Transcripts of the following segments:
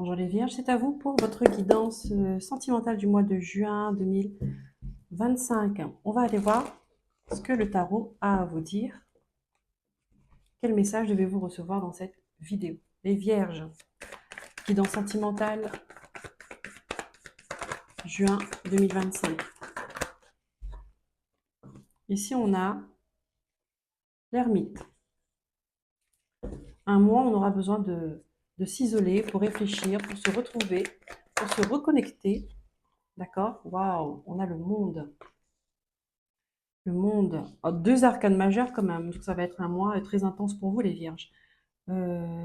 Bonjour les Vierges, c'est à vous pour votre guidance sentimentale du mois de juin 2025. On va aller voir ce que le tarot a à vous dire. Quel message devez-vous recevoir dans cette vidéo? Les Vierges, guidance sentimentale juin 2025. Ici, on a l'ermite. Un mois, on aura besoin de s'isoler pour réfléchir, pour se retrouver, pour se reconnecter. D'accord? Waouh, on a le monde. Le monde. Oh, deux arcanes majeures quand même. Donc ça va être un mois très intense pour vous les Vierges.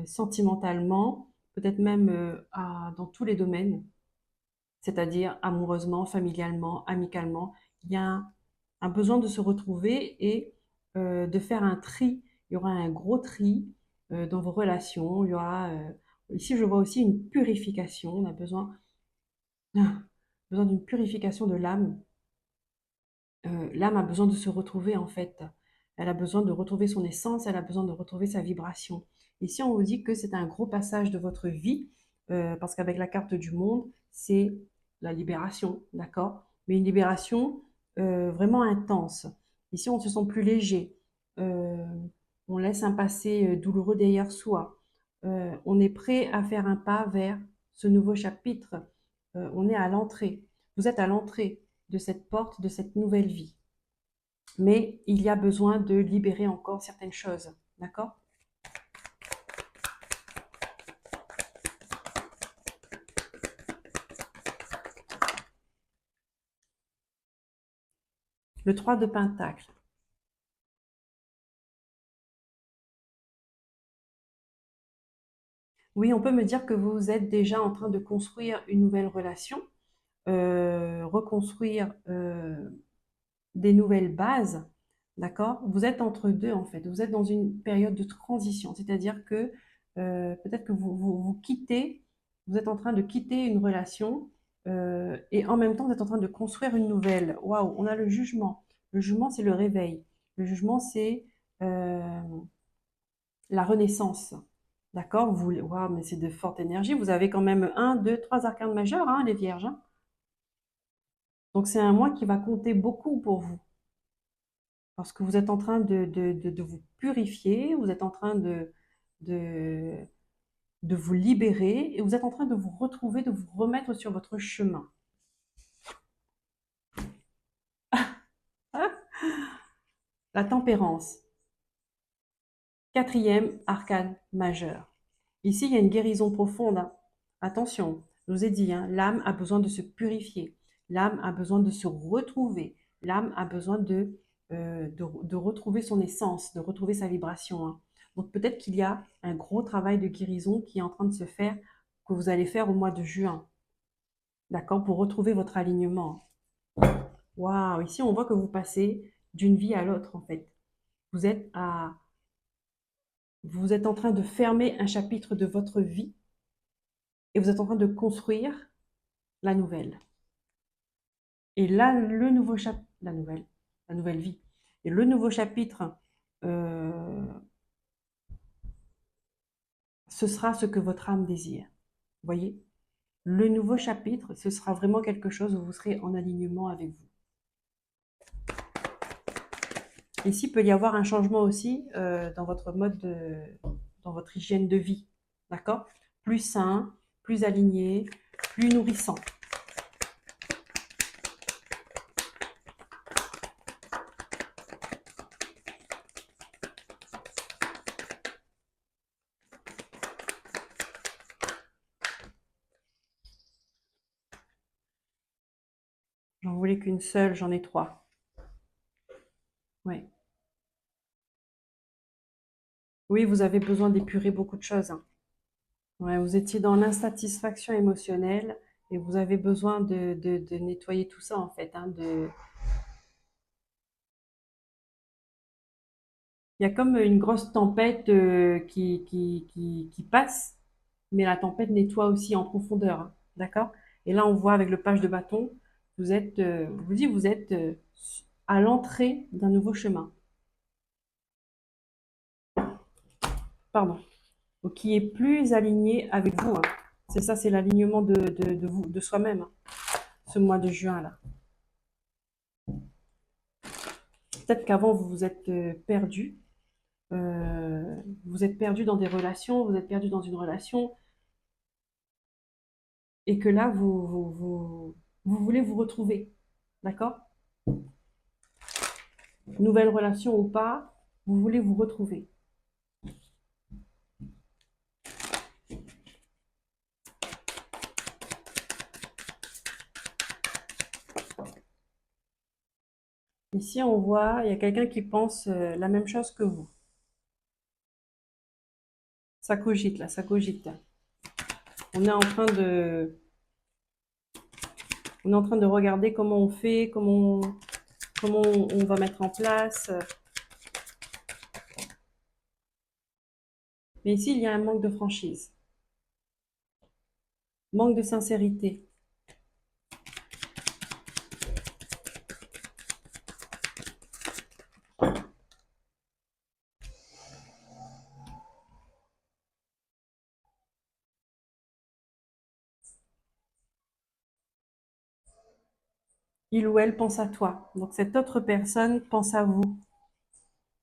Sentimentalement, peut-être même dans tous les domaines, c'est-à-dire amoureusement, familialement, amicalement. Il y a un besoin de se retrouver et de faire un tri. Il y aura un gros tri dans vos relations. Il y aura, ici, je vois aussi une purification. On a besoin d'une purification de l'âme. L'âme a besoin de se retrouver en fait. Elle a besoin de retrouver son essence, elle a besoin de retrouver sa vibration. Ici, on vous dit que c'est un gros passage de votre vie, parce qu'avec la carte du monde, c'est la libération, d'accord? Mais une libération vraiment intense. Ici, on se sent plus léger. Euh, on laisse un passé douloureux derrière soi. On est prêt à faire un pas vers ce nouveau chapitre. On est à l'entrée. Vous êtes à l'entrée de cette porte, de cette nouvelle vie. Mais il y a besoin de libérer encore certaines choses. D'accord? Le 3 de Pentacle. Oui, on peut me dire que vous êtes déjà en train de construire une nouvelle relation, reconstruire des nouvelles bases. D'accord? Vous êtes entre deux en fait. Vous êtes dans une période de transition. C'est-à-dire que peut-être que vous quittez, vous êtes en train de quitter une relation et en même temps vous êtes en train de construire une nouvelle. Waouh, on a le jugement. Le jugement, c'est le réveil. Le jugement, c'est euh, la renaissance. D'accord? Waouh, mais c'est de forte énergie. Vous avez quand même un, deux, trois arcanes majeurs, hein, les vierges, hein. Donc c'est un mois qui va compter beaucoup pour vous. Parce que vous êtes en train de vous purifier, vous êtes en train de, de vous libérer et vous êtes en train de vous retrouver, de vous remettre sur votre chemin. La tempérance, quatrième arcane majeur. Ici, il y a une guérison profonde, hein. Attention, je vous ai dit, hein, l'âme a besoin de se purifier, l'âme a besoin de se retrouver, l'âme a besoin de retrouver son essence, de retrouver sa vibration, hein. Donc peut-être qu'il y a un gros travail de guérison qui est en train de se faire, que vous allez faire au mois de juin, d'accord, pour retrouver votre alignement. Waouh, ici on voit que vous passez d'une vie à l'autre en fait. Vous êtes vous êtes en train de fermer un chapitre de votre vie et vous êtes en train de construire la nouvelle. Et là, le nouveau chapitre, la nouvelle vie. Et le nouveau chapitre, euh, ce sera ce que votre âme désire. Vous voyez? Le nouveau chapitre, ce sera vraiment quelque chose où vous serez en alignement avec vous. Ici, il peut y avoir un changement aussi dans votre dans votre hygiène de vie. D'accord? Plus sain, plus aligné, plus nourrissant. J'en voulais qu'une seule, j'en ai trois. Ouais. Oui, vous avez besoin d'épurer beaucoup de choses, hein. Ouais, vous étiez dans l'insatisfaction émotionnelle et vous avez besoin de nettoyer tout ça en fait, hein, Il y a comme une grosse tempête qui passe, mais la tempête nettoie aussi en profondeur, hein, d'accord? Et là, on voit avec le page de bâton, vous êtes à l'entrée d'un nouveau chemin, pardon, donc qui est plus aligné avec vous, hein. C'est ça, c'est l'alignement de vous, de soi-même, hein, ce mois de juin là. Peut-être qu'avant vous vous êtes perdu, vous êtes perdu dans des relations, vous êtes perdu dans une relation, et que là vous voulez vous retrouver, d'accord? Nouvelle relation ou pas, vous voulez vous retrouver. Ici on voit, il y a quelqu'un qui pense la même chose que vous. Ça cogite là, ça cogite. On est en train de, on est en train de regarder comment on fait, comment on va mettre en place. Mais ici, il y a un manque de franchise, manque de sincérité. Il ou elle pense à toi. Donc cette autre personne pense à vous.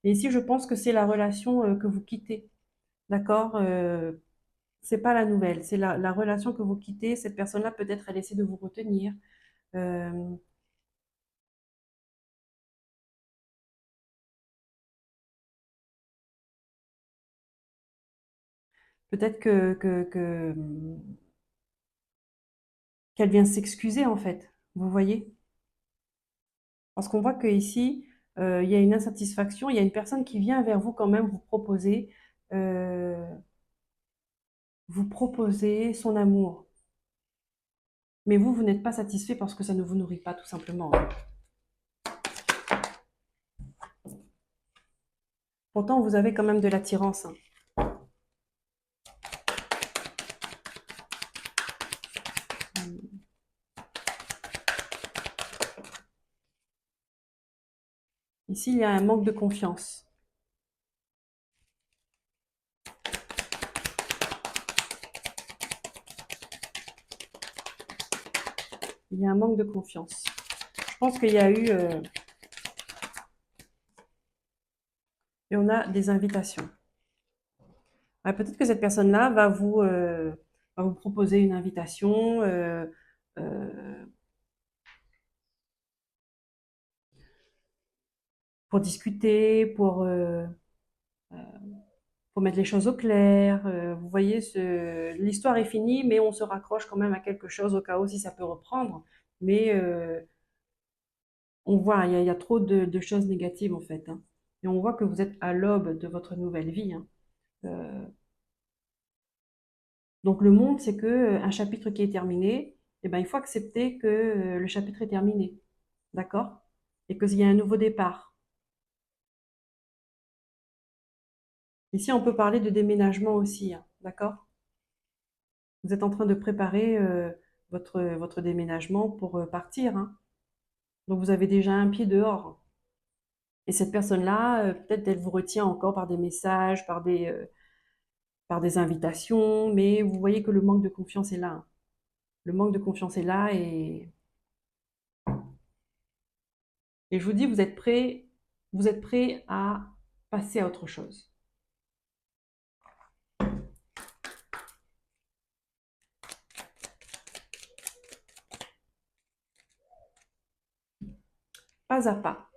Et ici, je pense que c'est la relation que vous quittez. D'accord? C'est pas la nouvelle, c'est la relation que vous quittez. Cette personne-là, peut-être, elle essaie de vous retenir. Euh, peut-être qu'elle vient s'excuser, en fait. Vous voyez? Parce qu'on voit qu'ici, il y a une insatisfaction, il y a une personne qui vient vers vous quand même euh, vous proposer son amour. Mais vous n'êtes pas satisfait parce que ça ne vous nourrit pas, tout simplement, hein. Pourtant, vous avez quand même de l'attirance, hein. Ici, il y a un manque de confiance. Il y a un manque de confiance. Je pense qu'il y a eu, et on a des invitations. Ah, peut-être que cette personne-là va vous proposer une invitation euh, pour discuter, pour mettre les choses au clair. Vous voyez, l'histoire est finie, mais on se raccroche quand même à quelque chose au cas où si ça peut reprendre. Mais on voit, il y a trop de choses négatives en fait, hein. Et on voit que vous êtes à l'aube de votre nouvelle vie, hein. Euh, donc le monde, c'est que un chapitre qui est terminé, eh ben, il faut accepter que le chapitre est terminé, d'accord? Et qu'il y a un nouveau départ. Ici, on peut parler de déménagement aussi, hein, d'accord? Vous êtes en train de préparer votre déménagement pour partir, hein. Donc vous avez déjà un pied dehors. Et cette personne-là, peut-être elle vous retient encore par des messages, par des invitations, mais vous voyez que le manque de confiance est là, hein. Le manque de confiance est là et je vous dis, vous êtes prêt à passer à autre chose. Pas à pas.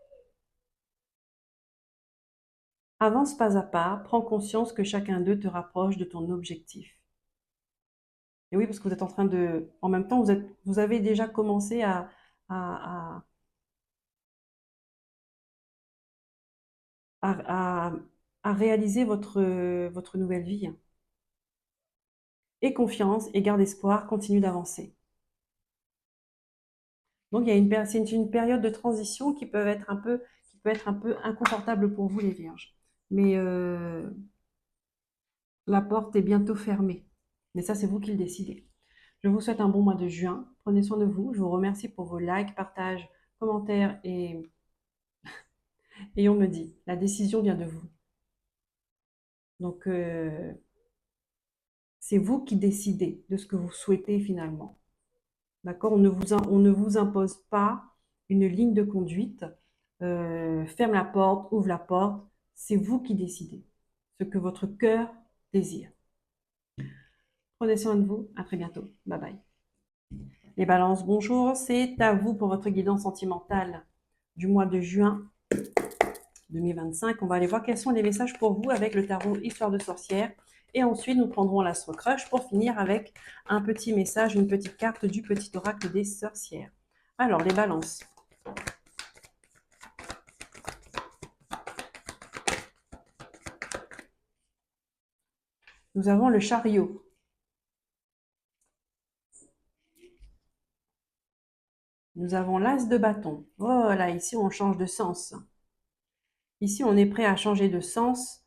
Avance pas à pas, prends conscience que chacun d'eux te rapproche de ton objectif. Et oui, parce que vous êtes en train de, en même temps, vous avez déjà commencé à, à, à- à réaliser votre nouvelle vie. Aie confiance et garde espoir, continue d'avancer. Donc, c'est une période de transition qui peut être un peu inconfortable pour vous, les vierges. Mais la porte est bientôt fermée. Mais ça, c'est vous qui le décidez. Je vous souhaite un bon mois de juin. Prenez soin de vous. Je vous remercie pour vos likes, partages, commentaires et on me dit, la décision vient de vous. Donc, C'est vous qui décidez de ce que vous souhaitez finalement. D'accord? On ne vous impose pas une ligne de conduite. Ferme la porte, ouvre la porte. C'est vous qui décidez ce que votre cœur désire. Prenez soin de vous. À très bientôt. Bye bye. Les balances, bonjour. C'est à vous pour votre guidance sentimentale du mois de juin 2025. On va aller voir quels sont les messages pour vous avec le tarot Histoire de sorcière. Et ensuite, nous prendrons l'Astro Crush pour finir avec un petit message, une petite carte du petit oracle des sorcières. Alors, les balances. Nous avons le chariot. Nous avons l'as de bâton. Voilà, ici, on change de sens. Ici, on est prêt à changer de sens,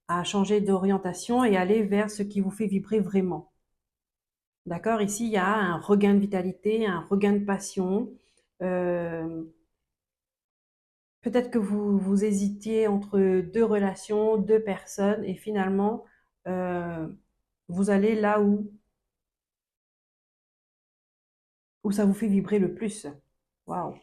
à changer d'orientation et aller vers ce qui vous fait vibrer vraiment. D'accord? Ici, il y a un regain de vitalité, un regain de passion. Peut-être que vous hésitiez entre deux relations, deux personnes, et finalement, euh, vous allez là où ça vous fait vibrer le plus. Waouh!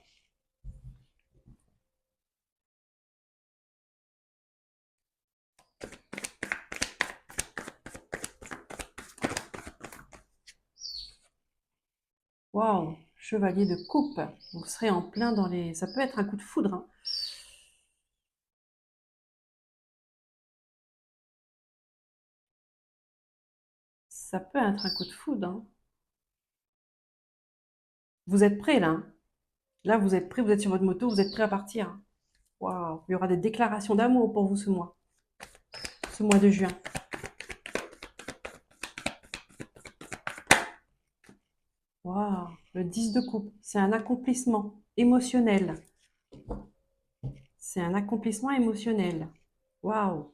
Waouh! Chevalier de coupe. Vous serez en plein dans les... Ça peut être un coup de foudre, hein. Ça peut être un coup de foudre, hein. Vous êtes prêts, là, hein. Là, vous êtes prêts, vous êtes sur votre moto, vous êtes prêts à partir, hein. Waouh! Il y aura des déclarations d'amour pour vous ce mois de juin. Waouh! Le 10 de coupe, c'est un accomplissement émotionnel. C'est un accomplissement émotionnel. Waouh!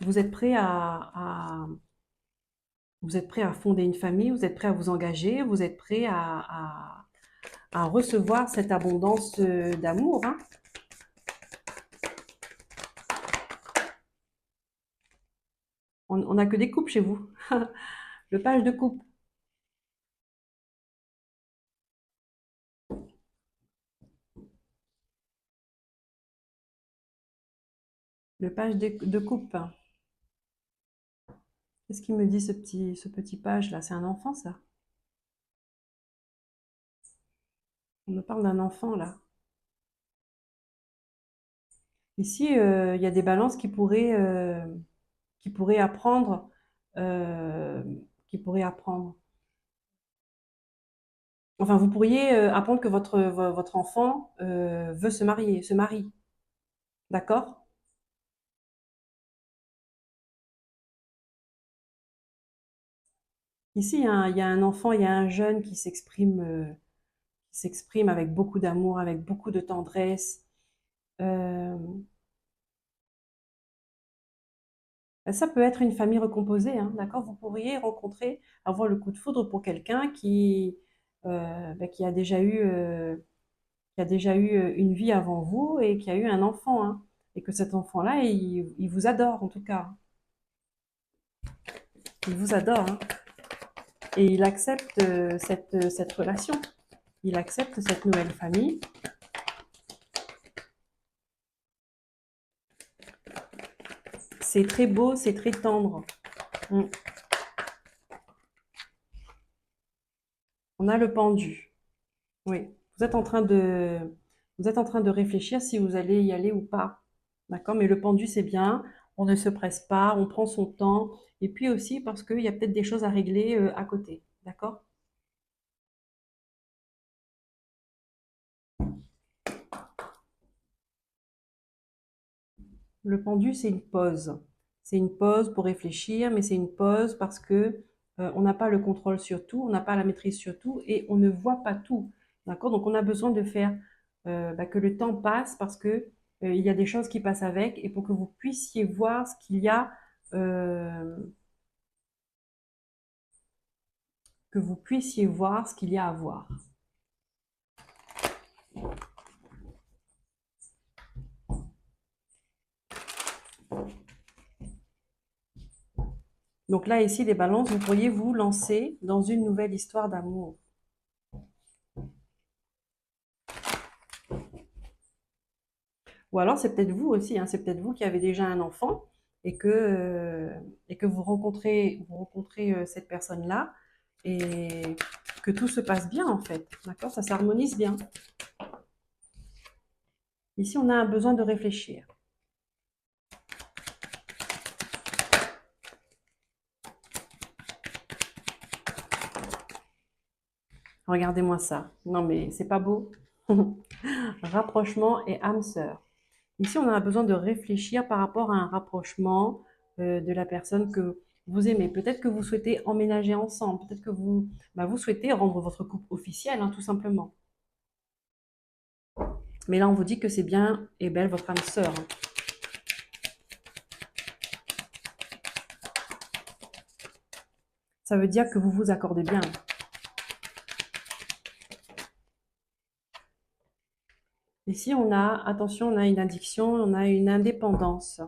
Vous êtes prêt vous êtes prêt à fonder une famille, vous êtes prêt à vous engager, vous êtes prêt à recevoir cette abondance d'amour, hein. On n'a que des coupes chez vous. Le page de coupe. Le page de coupe. Qu'est-ce qu'il me dit ce petit page là? C'est un enfant ça? On me parle d'un enfant là. Ici, il y a des balances qui pourraient apprendre, euh, qui pourraient apprendre. Enfin, vous pourriez apprendre que votre enfant veut se marie. D'accord? Ici, il y a un enfant, il y a un jeune qui s'exprime avec beaucoup d'amour, avec beaucoup de tendresse. Euh, Ça peut être une famille recomposée, hein, d'accord? Vous pourriez rencontrer, avoir le coup de foudre pour quelqu'un qui a déjà eu une vie avant vous et qui a eu un enfant, hein, et que cet enfant-là, il vous adore en tout cas. Il vous adore, hein, et il accepte cette relation. Il accepte cette nouvelle famille. C'est très beau, c'est très tendre. Mm. On a le pendu. Oui, vous êtes en train de réfléchir si vous allez y aller ou pas. D'accord? Mais le pendu, c'est bien. On ne se presse pas, on prend son temps. Et puis aussi parce qu'il y a peut-être des choses à régler à côté. D'accord? Le pendu, c'est une pause. C'est une pause pour réfléchir, mais c'est une pause parce que on n'a pas le contrôle sur tout, on n'a pas la maîtrise sur tout et on ne voit pas tout. D'accord? Donc on a besoin de faire que le temps passe parce que il y a des choses qui passent avec et pour que vous puissiez voir ce qu'il y a, euh, que vous puissiez voir ce qu'il y a à voir. Donc là, ici, les balances, vous pourriez vous lancer dans une nouvelle histoire d'amour. Ou alors, c'est peut-être vous aussi, hein, c'est peut-être vous qui avez déjà un enfant et que vous rencontrez cette personne-là et que tout se passe bien, en fait. D'accord? Ça s'harmonise bien. Ici, on a un besoin de réfléchir. Regardez-moi ça. Non, mais c'est pas beau. Rapprochement et âme sœur. Ici, on a besoin de réfléchir par rapport à un rapprochement de la personne que vous aimez. Peut-être que vous souhaitez emménager ensemble. Peut-être que vous souhaitez rendre votre couple officiel, hein, tout simplement. Mais là, on vous dit que c'est bien et belle votre âme sœur, hein. Ça veut dire que vous vous accordez bien. Ici, on a, attention, on a une addiction, on a une indépendance.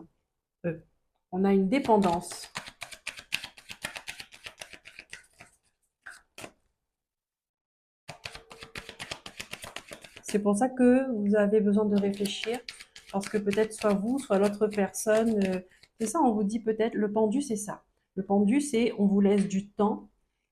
On a une dépendance. C'est pour ça que vous avez besoin de réfléchir, parce que peut-être soit vous, soit l'autre personne. C'est ça, on vous dit peut-être, le pendu, c'est ça. Le pendu, c'est on vous laisse du temps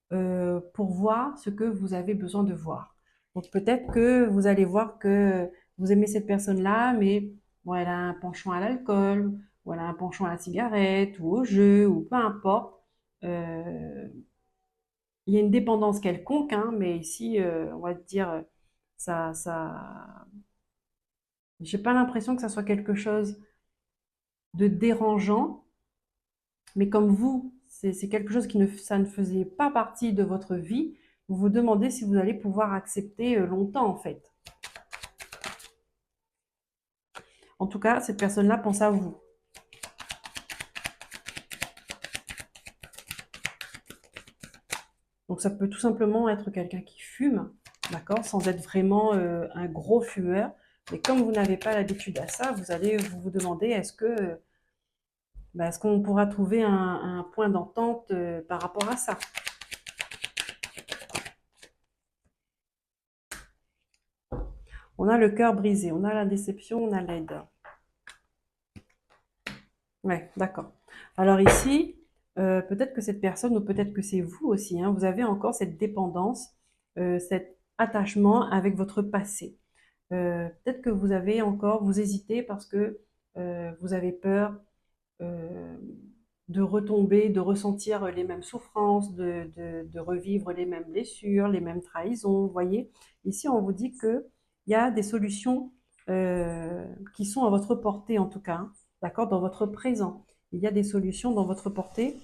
pour voir ce que vous avez besoin de voir. Donc peut-être que vous allez voir que vous aimez cette personne-là, mais bon, elle a un penchant à l'alcool, ou elle a un penchant à la cigarette, ou au jeu, ou peu importe. Euh, il y a une dépendance quelconque, hein, mais ici, on va dire, ça, j'ai pas l'impression que ça soit quelque chose de dérangeant, mais comme vous, c'est quelque chose qui ça ne faisait pas partie de votre vie, vous vous demandez si vous allez pouvoir accepter longtemps en fait. En tout cas, cette personne-là pense à vous. Donc ça peut tout simplement être quelqu'un qui fume, d'accord, sans être vraiment un gros fumeur. Mais comme vous n'avez pas l'habitude à ça, vous allez vous demander est-ce qu'on pourra trouver un point d'entente par rapport à ça. On a le cœur brisé, on a la déception, on a l'aide. Ouais, d'accord. Alors ici, peut-être que cette personne, ou peut-être que c'est vous aussi, hein, vous avez encore cette dépendance, cet attachement avec votre passé. Peut-être que vous avez encore, vous hésitez parce que vous avez peur euh, de retomber, de ressentir les mêmes souffrances, de revivre les mêmes blessures, les mêmes trahisons. Vous voyez, ici, on vous dit qu'il y a des solutions qui sont à votre portée, en tout cas, hein, d'accord, dans votre présent. Il y a des solutions dans votre portée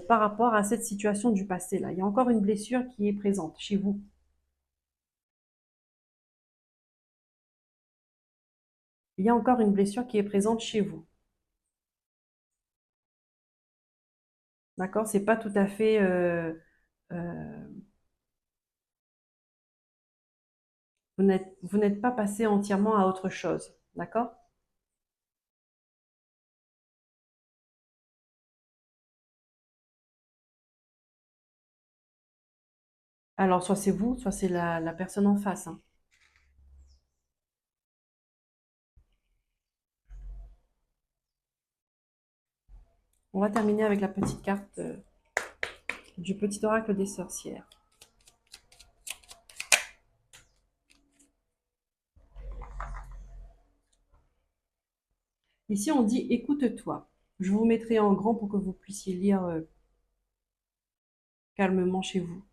par rapport à cette situation du passé. Là, il y a encore une blessure qui est présente chez vous. Il y a encore une blessure qui est présente chez vous. D'accord? C'est pas tout à fait euh, vous n'êtes pas passé entièrement à autre chose. D'accord? Alors, soit c'est vous, soit c'est la personne en face, hein. On va terminer avec la petite carte du petit oracle des sorcières. Ici, on dit écoute-toi. Je vous mettrai en grand pour que vous puissiez lire calmement chez vous.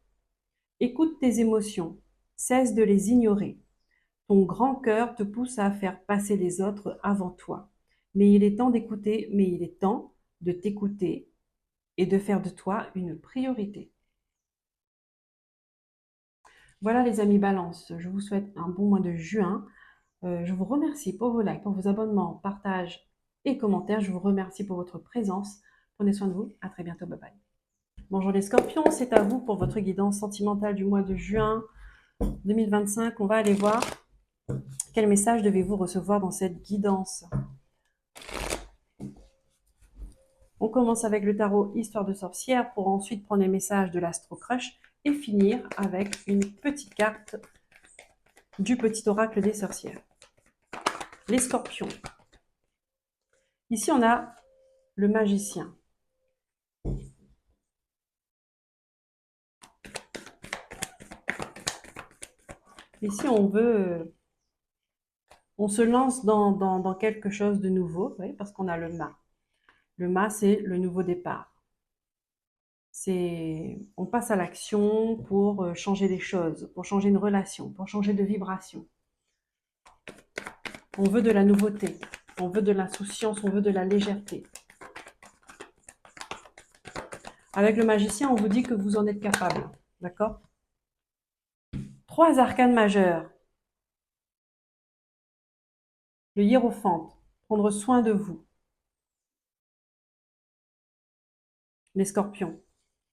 Écoute tes émotions. Cesse de les ignorer. Ton grand cœur te pousse à faire passer les autres avant toi. Mais il est temps de t'écouter et de faire de toi une priorité. Voilà les amis Balance, je vous souhaite un bon mois de juin. Je vous remercie pour vos likes, pour vos abonnements, partages et commentaires. Je vous remercie pour votre présence. Prenez soin de vous. À très bientôt. Bye bye. Bonjour les scorpions, c'est à vous pour votre guidance sentimentale du mois de juin 2025. On va aller voir quel message devez-vous recevoir dans cette guidance. On on commence avec le tarot Histoire de sorcière pour ensuite prendre les messages de l'Astro Crush et finir avec une petite carte du petit oracle des sorcières. Les scorpions. Ici, on a le magicien. Ici, on se lance dans quelque chose de nouveau, oui, parce qu'on a le mât. Le mât, c'est le nouveau départ. On passe à l'action pour changer des choses, pour changer une relation, pour changer de vibration. On veut de la nouveauté, on veut de l'insouciance, on veut de la légèreté. Avec le magicien, on vous dit que vous en êtes capable, d'accord? 3 arcanes majeurs. Le hiérophante, prendre soin de vous. Les scorpions.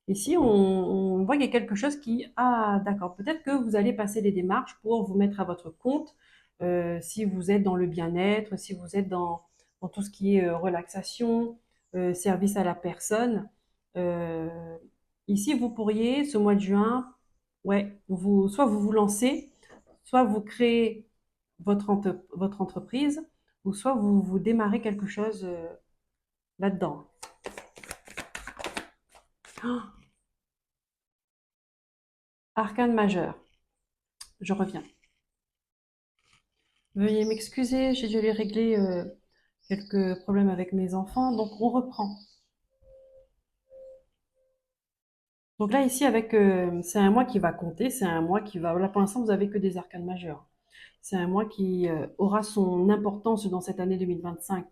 Ici, on voit qu'il y a quelque chose qui... Ah, d'accord. Peut-être que vous allez passer des démarches pour vous mettre à votre compte, si vous êtes dans le bien-être, si vous êtes dans tout ce qui est relaxation, service à la personne. Euh, Ici, vous pourriez, ce mois de juin, ouais, soit vous vous lancez, soit vous créez votre entreprise, ou soit vous démarrez quelque chose là-dedans. Oh, arcane majeur. Je reviens. Veuillez m'excuser, j'ai dû aller régler quelques problèmes avec mes enfants, donc on reprend. Donc là, ici, c'est un mois qui va compter, c'est un mois qui va... Là, pour l'instant, vous avez que des arcanes majeurs. C'est un mois qui aura son importance dans cette année 2025.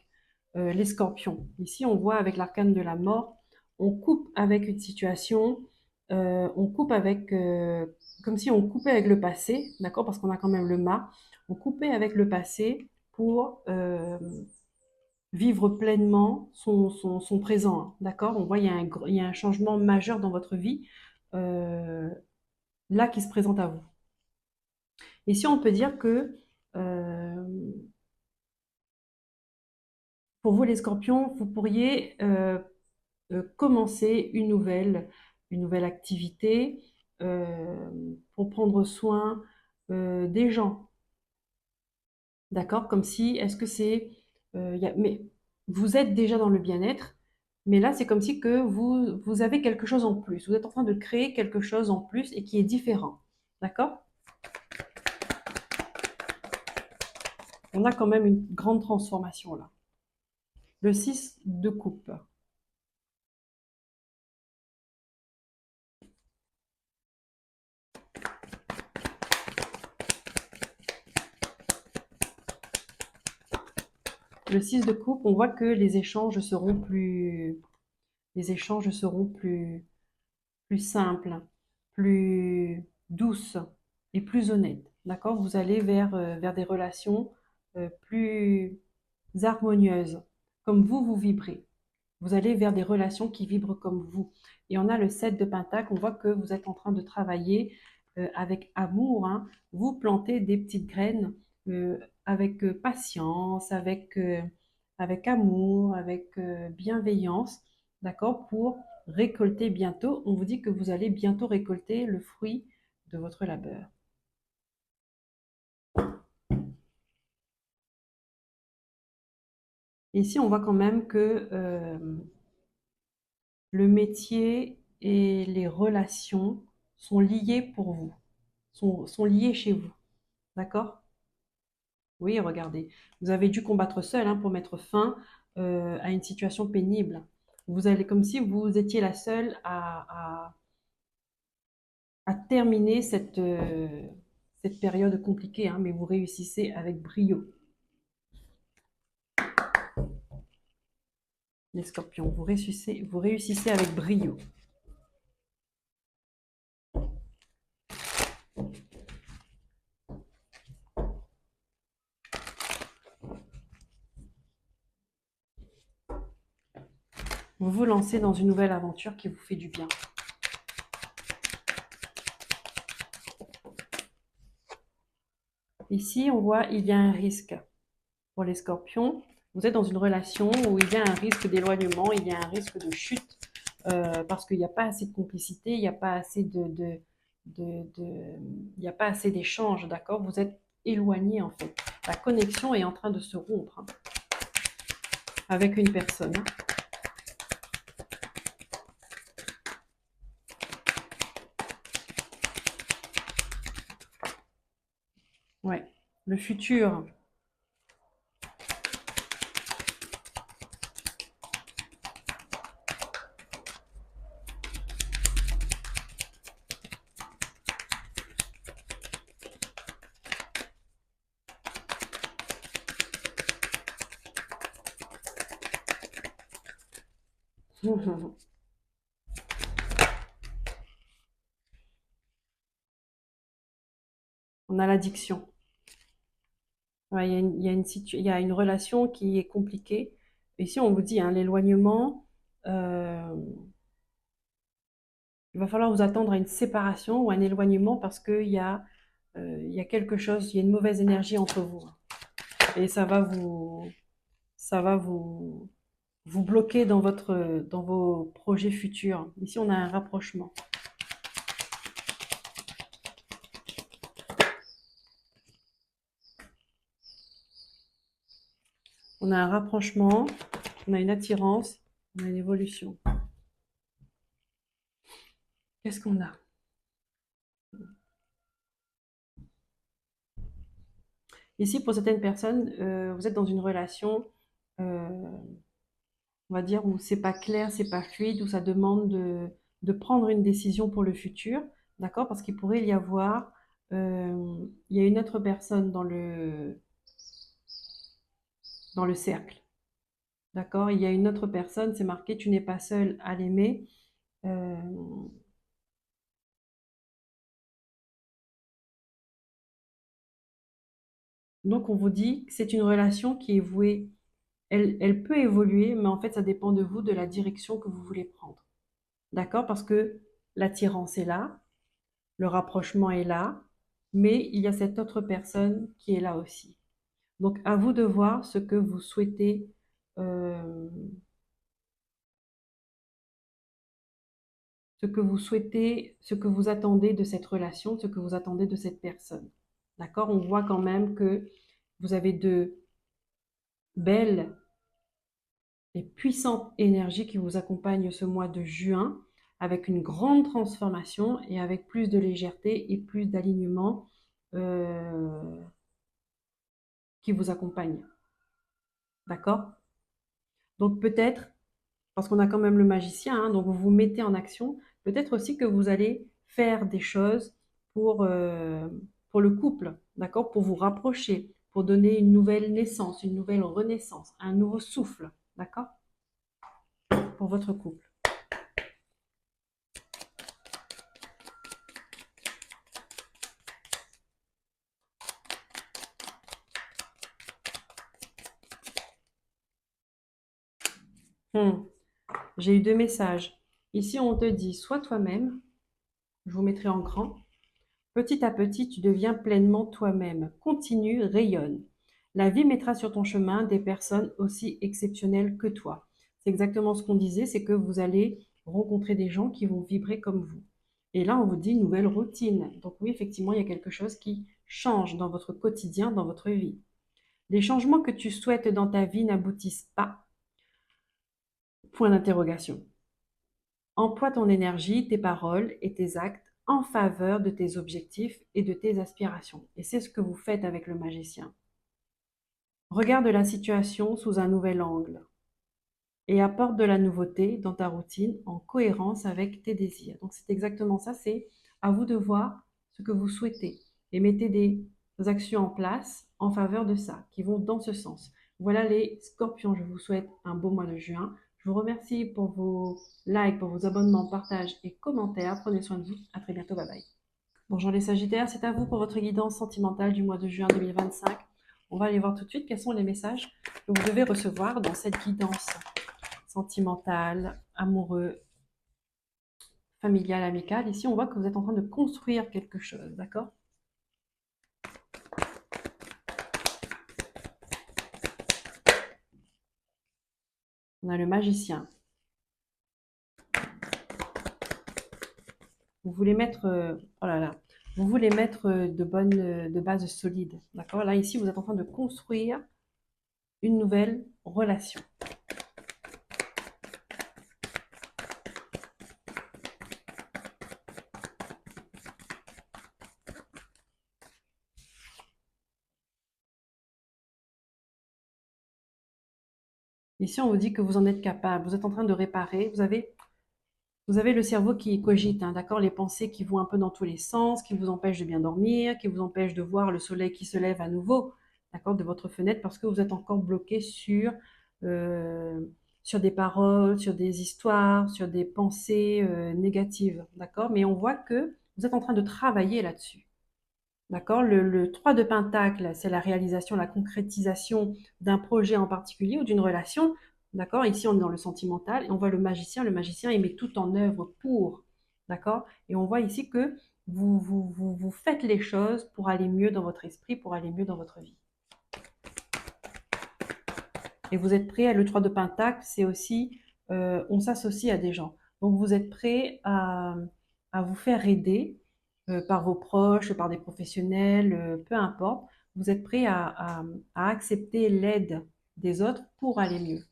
Les scorpions. Ici, on voit avec l'arcane de la mort, on coupe avec une situation, on coupe avec... comme si on coupait avec le passé, d'accord? Parce qu'on a quand même le mât. On coupait avec le passé pour vivre pleinement son présent, hein, d'accord? On voit il y a un changement majeur dans votre vie, euh, là, qui se présente à vous. Et si on peut dire que, euh, pour vous les scorpions, vous pourriez commencer une nouvelle activité pour prendre soin des gens, d'accord? Comme si, est-ce que c'est... mais vous êtes déjà dans le bien-être, mais là, c'est comme si que vous avez quelque chose en plus. Vous êtes en train de créer quelque chose en plus et qui est différent, d'accord? On a quand même une grande transformation là. Le 6 de coupe. Le 6 de coupe, on voit que les échanges seront plus simples, plus douces et plus honnêtes. D'accord? Vous allez vers des relations plus harmonieuses, comme vous vibrez. Vous allez vers des relations qui vibrent comme vous. Et on a le 7 de Pentacle, on voit que vous êtes en train de travailler avec amour, hein. Vous plantez des petites graines avec patience, avec amour, avec bienveillance, d'accord, pour récolter bientôt. On vous dit que vous allez bientôt récolter le fruit de votre labeur. Ici, on voit quand même que le métier et les relations sont liés pour vous, sont liés chez vous. D'accord? Oui, regardez. Vous avez dû combattre seul, hein, pour mettre fin à une situation pénible. Vous allez comme si vous étiez la seule à terminer cette période compliquée, hein, mais vous réussissez avec brio. Les scorpions, vous réussissez avec brio. Vous vous lancez dans une nouvelle aventure qui vous fait du bien. Ici, on voit il y a un risque pour les scorpions. Vous êtes dans une relation où il y a un risque d'éloignement, il y a un risque de chute, parce qu'il n'y a pas assez de complicité, il n'y a pas assez il n'y a pas assez d'échanges, d'accord? Vous êtes éloigné en fait. La connexion est en train de se rompre hein, avec une personne. Hein. Ouais. Le futur. On a l'addiction. Ouais, il y a une relation qui est compliquée. Ici, on vous dit, hein, l'éloignement, euh, il va falloir vous attendre à une séparation ou un éloignement parce il y a quelque chose, il y a une mauvaise énergie entre vous. Hein. Et ça va vous bloquer dans vos projets futurs. Ici, on a un rapprochement. On a un rapprochement, on a une attirance, on a une évolution. Qu'est-ce qu'on a? Ici, pour certaines personnes, vous êtes dans une relation, on va dire, où c'est pas clair, c'est pas fluide, où ça demande de prendre une décision pour le futur, d'accord? Parce qu'il pourrait y avoir, il y a une autre personne dans le cercle, d'accord? Il y a une autre personne, c'est marqué, tu n'es pas seul à l'aimer. Euh, donc, on vous dit que c'est une relation qui est vouée, elle peut évoluer, mais en fait, ça dépend de vous, de la direction que vous voulez prendre, d'accord? Parce que l'attirance est là, le rapprochement est là, mais il y a cette autre personne qui est là aussi. Donc, à vous de voir ce que vous souhaitez, euh, ce que vous attendez de cette relation, ce que vous attendez de cette personne. D'accord? On voit quand même que vous avez de belles et puissantes énergies qui vous accompagnent ce mois de juin, avec une grande transformation et avec plus de légèreté et plus d'alignement qui vous accompagne. D'accord? Donc peut-être, parce qu'on a quand même le magicien, hein, donc vous vous mettez en action, peut-être aussi que vous allez faire des choses pour le couple, d'accord? Pour vous rapprocher, pour donner une nouvelle naissance, une nouvelle renaissance, un nouveau souffle, d'accord? Pour votre couple. Hmm. J'ai eu deux messages. Ici, on te dit, sois toi-même, je vous mettrai en grand. Petit à petit, tu deviens pleinement toi-même. Continue, rayonne. La vie mettra sur ton chemin des personnes aussi exceptionnelles que toi. C'est exactement ce qu'on disait, c'est que vous allez rencontrer des gens qui vont vibrer comme vous. Et là, on vous dit nouvelle routine. Donc oui, effectivement, il y a quelque chose qui change dans votre quotidien, dans votre vie. Les changements que tu souhaites dans ta vie n'aboutissent pas. Point d'interrogation. Emploie ton énergie, tes paroles et tes actes en faveur de tes objectifs et de tes aspirations. Et c'est ce que vous faites avec le magicien. Regarde la situation sous un nouvel angle et apporte de la nouveauté dans ta routine en cohérence avec tes désirs. Donc c'est exactement ça, c'est à vous de voir ce que vous souhaitez et mettez des actions en place en faveur de ça, qui vont dans ce sens. Voilà les scorpions, je vous souhaite un beau mois de juin. Je vous remercie pour vos likes, pour vos abonnements, partages et commentaires. Prenez soin de vous. À très bientôt. Bye bye. Bonjour les Sagittaires, c'est à vous pour votre guidance sentimentale du mois de juin 2025. On va aller voir tout de suite quels sont les messages que vous devez recevoir dans cette guidance sentimentale, amoureux, familiale, amicale. Ici, on voit que vous êtes en train de construire quelque chose, d'accord? On a le magicien. Vous voulez mettre, oh là là, vous voulez mettre de bases solides. D'accord? Là, ici, vous êtes en train de construire une nouvelle relation. Ici, on vous dit que vous en êtes capable. Vous êtes en train de réparer. Vous avez le cerveau qui cogite, hein, d'accord? Les pensées qui vont un peu dans tous les sens, qui vous empêchent de bien dormir, qui vous empêchent de voir le soleil qui se lève à nouveau, d'accord, de votre fenêtre, parce que vous êtes encore bloqué euh, sur des paroles, sur des histoires, sur des pensées négatives, d'accord? Mais on voit que vous êtes en train de travailler là-dessus. D'accord? Le 3 de Pentacle, c'est la réalisation, la concrétisation d'un projet en particulier ou d'une relation. D'accord? Ici, on est dans le sentimental et on voit le magicien. Le magicien, il met tout en œuvre pour. D'accord? Et on voit ici que vous faites les choses pour aller mieux dans votre esprit, pour aller mieux dans votre vie. Et vous êtes prêt, le 3 de Pentacle, c'est aussi, on s'associe à des gens. Donc vous êtes prêt à vous faire aider par vos proches, par des professionnels, peu importe. Vous êtes prêt à accepter l'aide des autres pour aller mieux.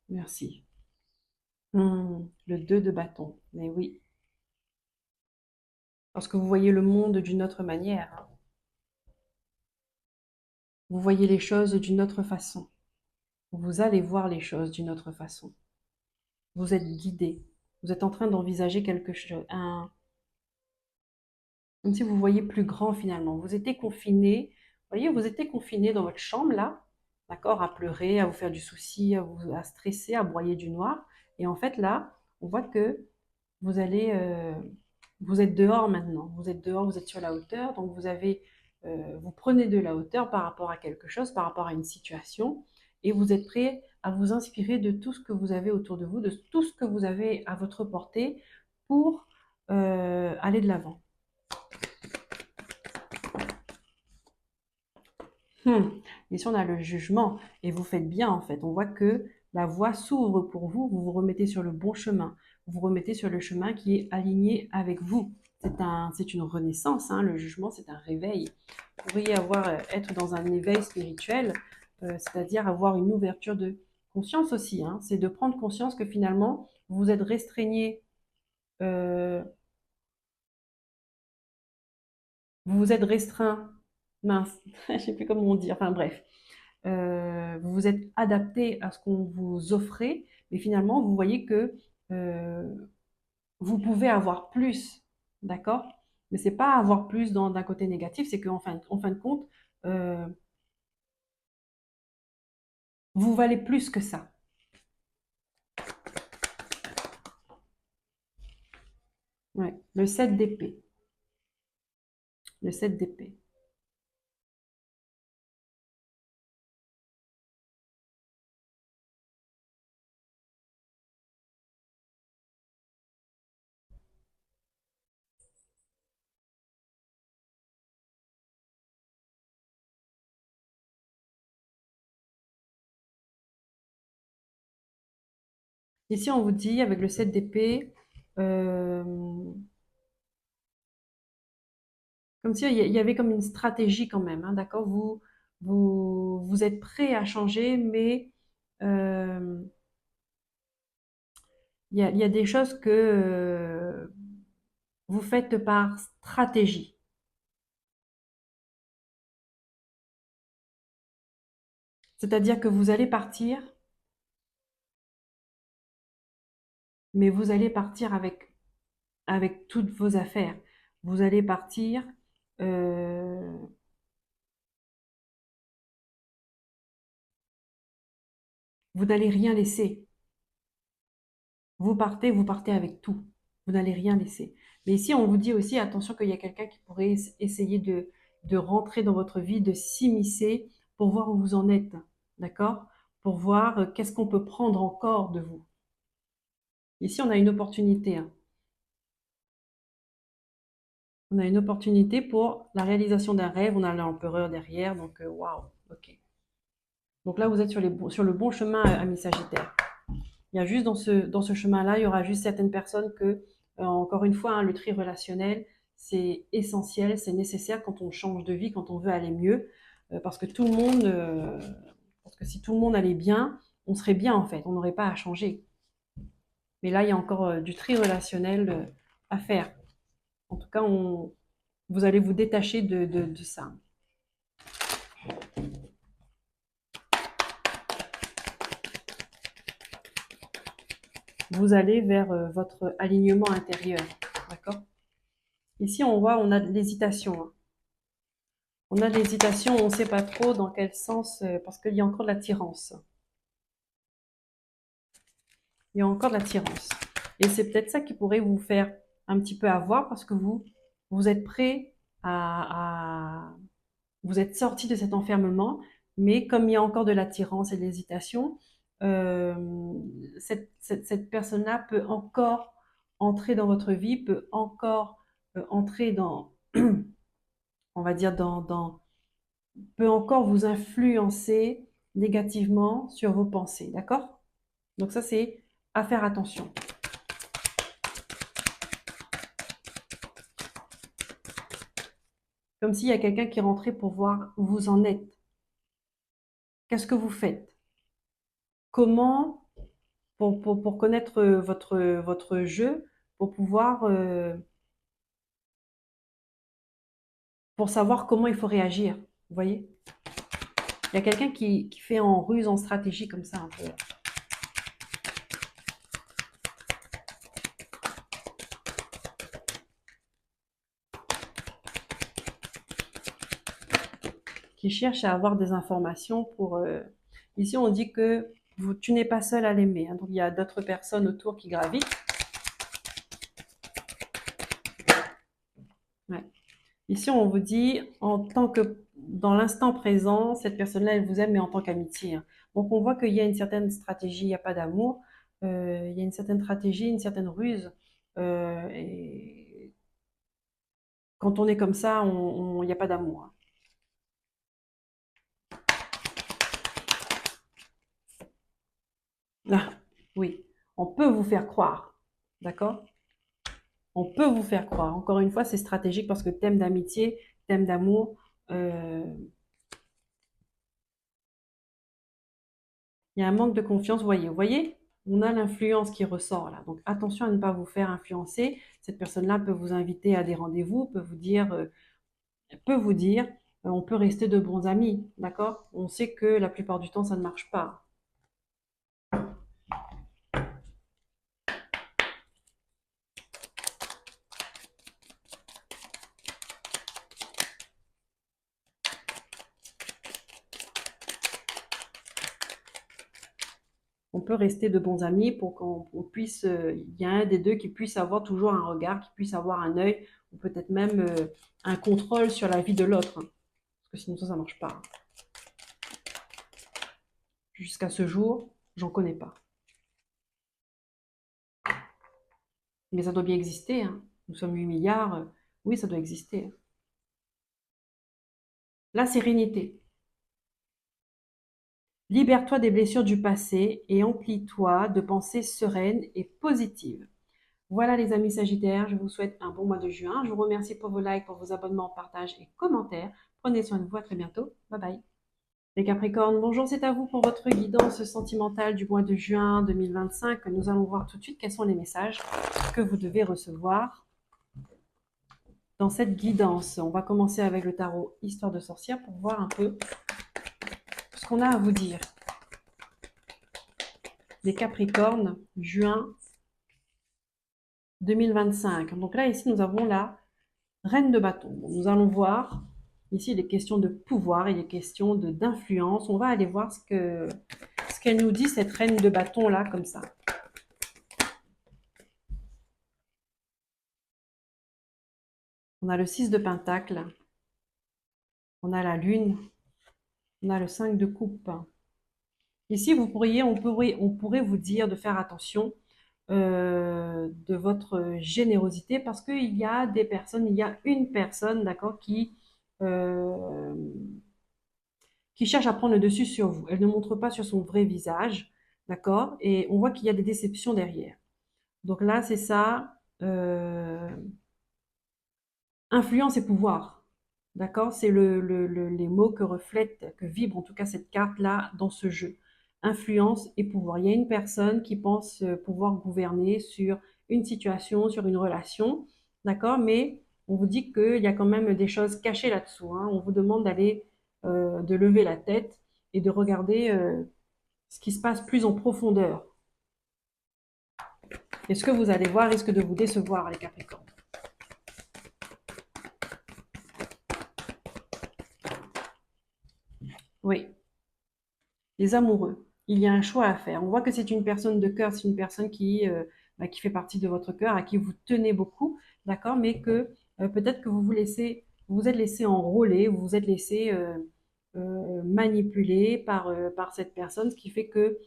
Merci. Le 2 de bâton. Mais oui, parce que vous voyez le monde d'une autre manière, hein. Vous voyez les choses d'une autre façon. Vous allez voir les choses d'une autre façon. Vous êtes guidé. Vous êtes en train d'envisager quelque chose, comme si vous voyez plus grand finalement. Vous étiez confiné, vous voyez, vous étiez confiné dans votre chambre là, d'accord, à pleurer, à vous faire du souci, à stresser, à broyer du noir. Et en fait là, on voit que vous allez, vous êtes dehors maintenant. Vous êtes dehors, vous êtes sur la hauteur, donc vous prenez de la hauteur par rapport à quelque chose, par rapport à une situation, et vous êtes prêt à vous inspirer de tout ce que vous avez autour de vous, de tout ce que vous avez à votre portée pour aller de l'avant. Ici, on a le jugement et vous faites bien en fait. On voit que la voie s'ouvre pour vous, vous vous remettez sur le bon chemin, vous vous remettez sur le chemin qui est aligné avec vous. C'est une renaissance, hein. Le jugement, c'est un réveil. Vous pourriez être dans un éveil spirituel, c'est-à-dire avoir une ouverture de conscience aussi, hein. C'est de prendre conscience que finalement, vous vous êtes restreigné, euh, vous vous êtes restreint, mince, je ne sais plus comment on dit, enfin bref. Vous vous êtes adapté à ce qu'on vous offrait, mais finalement, vous voyez que euh, vous pouvez avoir plus, d'accord? Mais c'est pas avoir plus d'un côté négatif, c'est en fin de compte, euh, vous valez plus que ça. Ouais. Le 7 d'épée. Le 7 d'épée. Ici, on vous dit, avec le 7 d'épée, euh, comme s'il y avait comme une stratégie quand même, hein, d'accord? Vous êtes prêt à changer, mais euh, il y a des choses que vous faites par stratégie. C'est-à-dire que vous allez partir, mais vous allez partir avec toutes vos affaires. Vous allez partir, euh, vous n'allez rien laisser. Vous partez avec tout. Vous n'allez rien laisser. Mais ici, on vous dit aussi, attention qu'il y a quelqu'un qui pourrait essayer de rentrer dans votre vie, de s'immiscer pour voir où vous en êtes. D'accord? Pour voir qu'est-ce qu'on peut prendre encore de vous. Ici, on a une opportunité, hein. On a une opportunité pour la réalisation d'un rêve. On a l'empereur derrière. Donc, waouh. Ok. Donc là, vous êtes sur le bon chemin, ami Sagittaire. Il y a juste dans ce chemin-là, il y aura juste certaines personnes que, encore une fois, hein, le tri relationnel, c'est essentiel, c'est nécessaire quand on change de vie, quand on veut aller mieux. Parce que tout le monde, parce que si tout le monde allait bien, on serait bien en fait, on n'aurait pas à changer. Mais là, il y a encore du tri relationnel à faire. En tout cas, vous allez vous détacher de ça. Vous allez vers votre alignement intérieur. D'accord? Ici, on voit, on a de l'hésitation, hein. On a de l'hésitation, on ne sait pas trop dans quel sens, parce qu'il y a encore de l'attirance. Il y a encore de l'attirance. Et c'est peut-être ça qui pourrait vous faire un petit peu avoir parce que vous êtes prêt vous êtes sorti de cet enfermement, mais comme il y a encore de l'attirance et de l'hésitation, cette personne-là peut encore entrer dans votre vie, peut encore entrer dans, on va dire, peut encore vous influencer négativement sur vos pensées, d'accord? Donc ça, c'est à faire attention. Comme s'il y a quelqu'un qui rentrait pour voir où vous en êtes. Qu'est-ce que vous faites? Comment, pour connaître votre jeu, pour pouvoir, pour savoir comment il faut réagir, vous voyez? Il y a quelqu'un qui fait en ruse, en stratégie comme ça un peu. Qui cherche à avoir des informations pour... Ici, on dit que tu n'es pas seul à l'aimer, hein, donc il y a d'autres personnes autour qui gravitent. Ouais. Ici, on vous dit, en tant que dans l'instant présent, cette personne-là, elle vous aime, mais en tant qu'amitié, hein. Donc, on voit qu'il y a une certaine stratégie, il n'y a pas d'amour. Il y a une certaine stratégie, une certaine ruse. Et quand on est comme ça, il n'y a pas d'amour, hein. Ah, oui, on peut vous faire croire, d'accord? On peut vous faire croire. Encore une fois, c'est stratégique parce que thème d'amitié, thème d'amour, euh, il y a un manque de confiance. Vous voyez, on a l'influence qui ressort là. Donc attention à ne pas vous faire influencer. Cette personne-là peut vous inviter à des rendez-vous, peut vous dire, on peut rester de bons amis, d'accord? On sait que la plupart du temps, ça ne marche pas. On peut rester de bons amis pour qu'on puisse, il y a un des deux qui puisse avoir toujours un regard, qui puisse avoir un œil, ou peut-être même un contrôle sur la vie de l'autre, hein. Parce que sinon ça ne marche pas, hein. Jusqu'à ce jour, j'en connais pas. Mais ça doit bien exister, hein. Nous sommes 8 milliards, oui, ça doit exister. La sérénité. Libère-toi des blessures du passé et emplis-toi de pensées sereines et positives. Voilà les amis Sagittaires, je vous souhaite un bon mois de juin. Je vous remercie pour vos likes, pour vos abonnements, partages et commentaires. Prenez soin de vous, à très bientôt. Bye bye. Les Capricornes, bonjour, c'est à vous pour votre guidance sentimentale du mois de juin 2025. Nous allons voir tout de suite quels sont les messages que vous devez recevoir dans cette guidance. On va commencer avec le tarot Histoire de sorcière pour voir un peu ce qu'on a à vous dire. Les Capricornes, juin 2025. Donc là, ici, nous avons la Reine de bâton. Nous allons voir, ici, il est question de pouvoir, il est question d'influence. On va aller voir ce qu'elle nous dit, cette Reine de bâton là, comme ça. On a le 6 de pentacle, on a la lune, on a le 5 de coupe. Ici, on pourrait vous dire de faire attention de votre générosité parce qu'il y a des personnes, il y a une personne, d'accord, euh, qui cherche à prendre le dessus sur vous. Elle ne montre pas sur son vrai visage, d'accord, et on voit qu'il y a des déceptions derrière. Donc là, c'est ça, influence et pouvoir. D'accord? C'est les mots que reflète, que vibre en tout cas cette carte-là dans ce jeu. Influence et pouvoir. Il y a une personne qui pense pouvoir gouverner sur une situation, sur une relation. D'accord? Mais on vous dit qu'il y a quand même des choses cachées là-dessous, hein. On vous demande d'aller, de lever la tête et de regarder ce qui se passe plus en profondeur. Et ce que vous allez voir risque de vous décevoir, les Capricornes. Oui. Les amoureux, il y a un choix à faire. On voit que c'est une personne de cœur, c'est une personne qui fait partie de votre cœur, à qui vous tenez beaucoup, d'accord, mais que peut-être que vous vous êtes laissé enrôler, vous vous êtes laissé manipuler par cette personne, ce qui fait que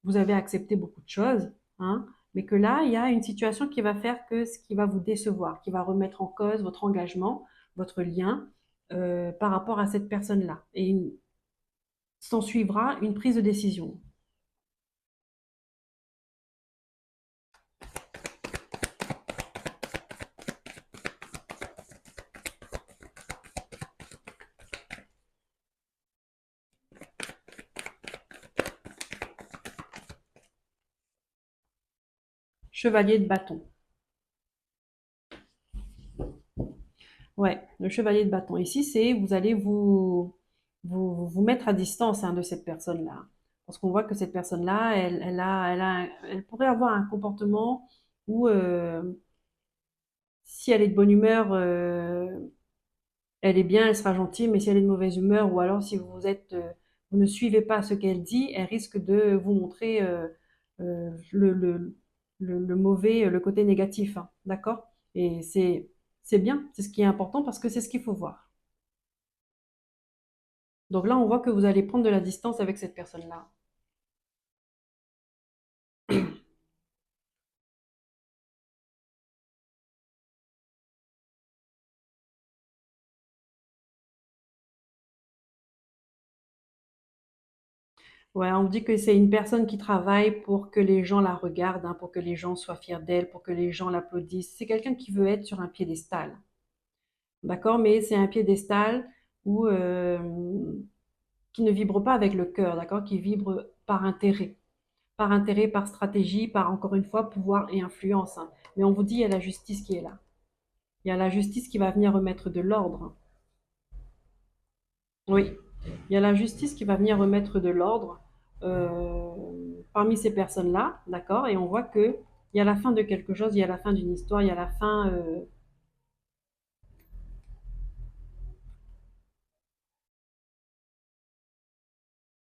vous avez accepté beaucoup de choses, hein, mais que là, il y a une situation qui va faire que ce qui va vous décevoir, qui va remettre en cause votre engagement, votre lien par rapport à cette personne-là. Et s'en suivra une prise de décision. Chevalier de bâton. Ouais, le chevalier de bâton. Ici, c'est vous allez vous mettre à distance, hein, de cette personne-là. Parce qu'on voit que cette personne-là, elle pourrait avoir un comportement où, si elle est de bonne humeur, elle est bien, elle sera gentille, mais si elle est de mauvaise humeur, ou alors si vous ne suivez pas ce qu'elle dit, elle risque de vous montrer le mauvais, le côté négatif, hein, d'accord? Et c'est bien, c'est ce qui est important parce que c'est ce qu'il faut voir. Donc là, on voit que vous allez prendre de la distance avec cette personne-là. Ouais, on dit que c'est une personne qui travaille pour que les gens la regardent, hein, pour que les gens soient fiers d'elle, pour que les gens l'applaudissent. C'est quelqu'un qui veut être sur un piédestal. D'accord? Mais c'est un piédestal où, qui ne vibre pas avec le cœur, d'accord? Qui vibre par intérêt. Par intérêt, par stratégie, par encore une fois pouvoir et influence, hein. Mais on vous dit, il y a la justice qui est là. Il y a la justice qui va venir remettre de l'ordre. Oui, il y a la justice qui va venir remettre de l'ordre euh, parmi ces personnes-là, d'accord? Et on voit que il y a la fin de quelque chose, il y a la fin d'une histoire, il y a la fin.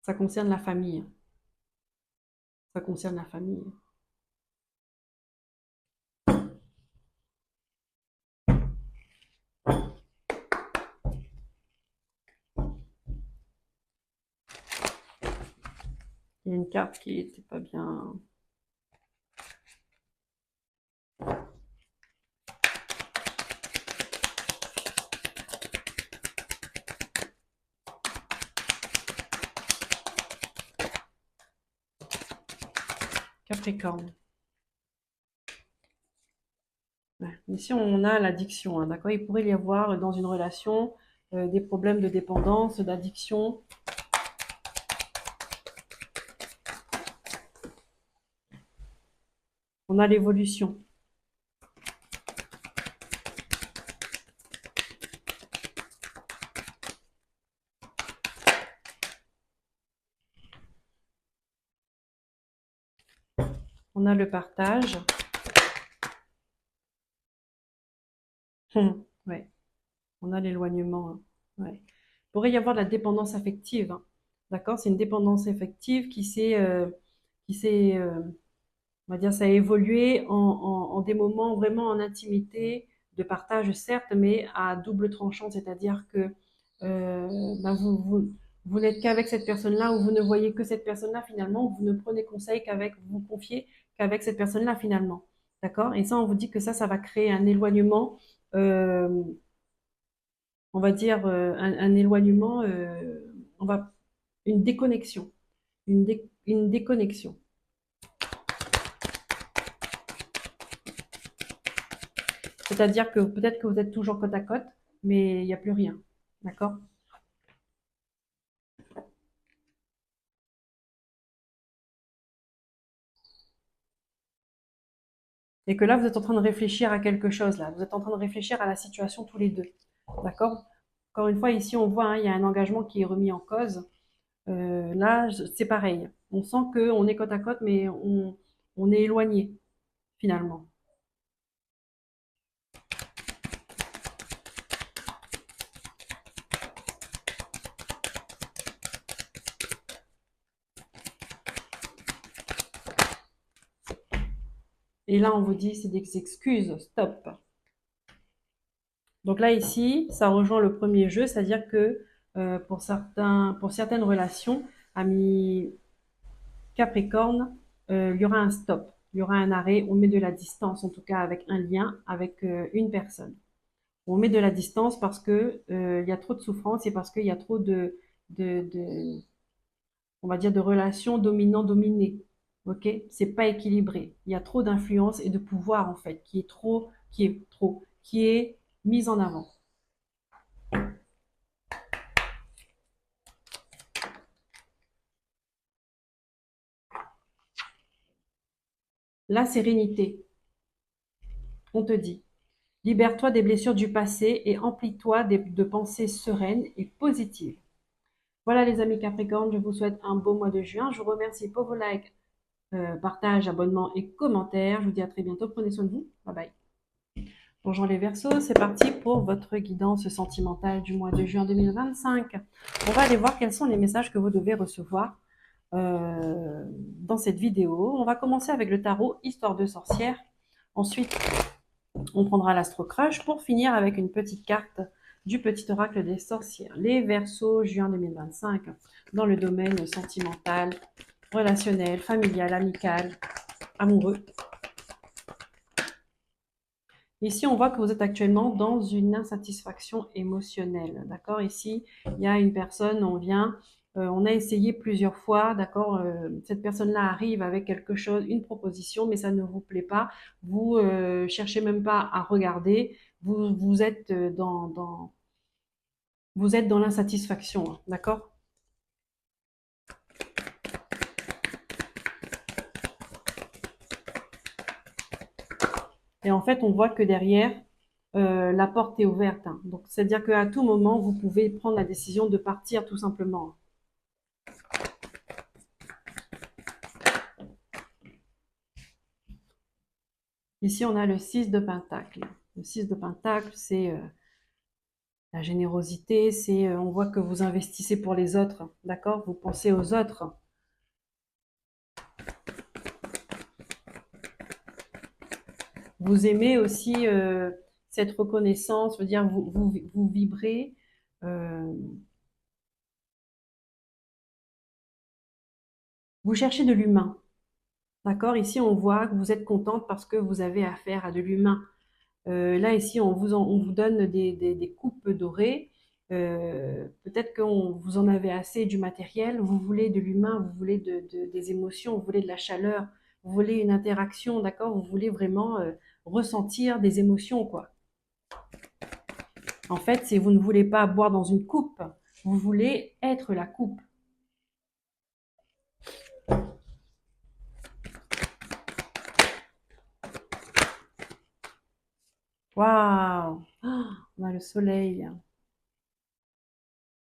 Ça concerne la famille. Ça concerne la famille. Il y a une carte qui était pas bien. Capricorne. Ouais. Ici, on a l'addiction, hein, d'accord? Il pourrait y avoir dans une relation des problèmes de dépendance, d'addiction. On a l'évolution. On a le partage. Ouais. On a l'éloignement, hein. Ouais. Il pourrait y avoir de la dépendance affective, hein. D'accord? C'est une dépendance affective qui s'est, on va dire, ça a évolué en des moments vraiment en intimité, de partage, certes, mais à double tranchant, c'est-à-dire que ben vous n'êtes qu'avec cette personne-là ou vous ne voyez que cette personne-là, finalement, vous ne prenez conseil qu'avec, vous vous confiez qu'avec cette personne-là finalement. D'accord? Et ça, on vous dit que ça va créer un éloignement, euh, on va dire un éloignement, une déconnexion, une déconnexion. C'est-à-dire que peut-être que vous êtes toujours côte à côte, mais il n'y a plus rien. D'accord? Et que là, vous êtes en train de réfléchir à quelque chose, là. Vous êtes en train de réfléchir à la situation tous les deux. D'accord? Encore une fois, ici, on voit, hein, il y a un engagement qui est remis en cause. Là, c'est pareil. On sent qu'on est côte à côte, mais on est éloigné, finalement. Et là, on vous dit, c'est des excuses, stop. Donc là, ici, ça rejoint le premier jeu, c'est-à-dire que pour certaines relations, amis Capricorne, il y aura un stop, il y aura un arrêt, on met de la distance, en tout cas avec un lien, avec une personne. On met de la distance parce que il y a trop de souffrance et parce qu'il y a trop de, on va dire, de relations dominant-dominé. Ok? C'est pas équilibré. Il y a trop d'influence et de pouvoir, en fait, qui est mise en avant. La sérénité, on te dit. Libère-toi des blessures du passé et emplis-toi de pensées sereines et positives. Voilà les amis Capricorne, je vous souhaite un beau mois de juin. Je vous remercie pour vos likes, partages, abonnements et commentaires. Je vous dis à très bientôt. Prenez soin de vous. Bye bye. Bonjour les Verseaux, c'est parti pour votre guidance sentimentale du mois de juin 2025. On va aller voir quels sont les messages que vous devez recevoir dans cette vidéo. On va commencer avec le tarot Histoire de sorcière. Ensuite, on prendra l'Astro Crush pour finir avec une petite carte du petit oracle des sorcières. Les Verseaux, juin 2025, dans le domaine sentimental, relationnel, familial, amical, amoureux. Ici, on voit que vous êtes actuellement dans une insatisfaction émotionnelle. D'accord? Ici, il y a une personne, on a essayé plusieurs fois, d'accord? Cette personne-là arrive avec quelque chose, une proposition, mais ça ne vous plaît pas. Vous cherchez même pas à regarder. Vous êtes vous êtes dans l'insatisfaction, hein, d'accord? Et en fait, on voit que derrière, la porte est ouverte, hein. Donc, c'est-à-dire qu'à tout moment, vous pouvez prendre la décision de partir tout simplement. Ici, on a le 6 de Pentacle. Le 6 de Pentacle, c'est la générosité, on voit que vous investissez pour les autres, d'accord? Vous pensez aux autres. Vous aimez aussi cette reconnaissance, je veux dire, vous vibrez. euh, vous cherchez de l'humain, d'accord? Ici, on voit que vous êtes contente parce que vous avez affaire à de l'humain. Là, ici, on vous donne des coupes dorées. Peut-être que vous en avez assez du matériel, vous voulez de l'humain, vous voulez des émotions, vous voulez de la chaleur, vous voulez une interaction, d'accord? Vous voulez vraiment ressentir des émotions, quoi. En fait, si vous ne voulez pas boire dans une coupe, vous voulez être la coupe. Waouh! Ah, on a le soleil.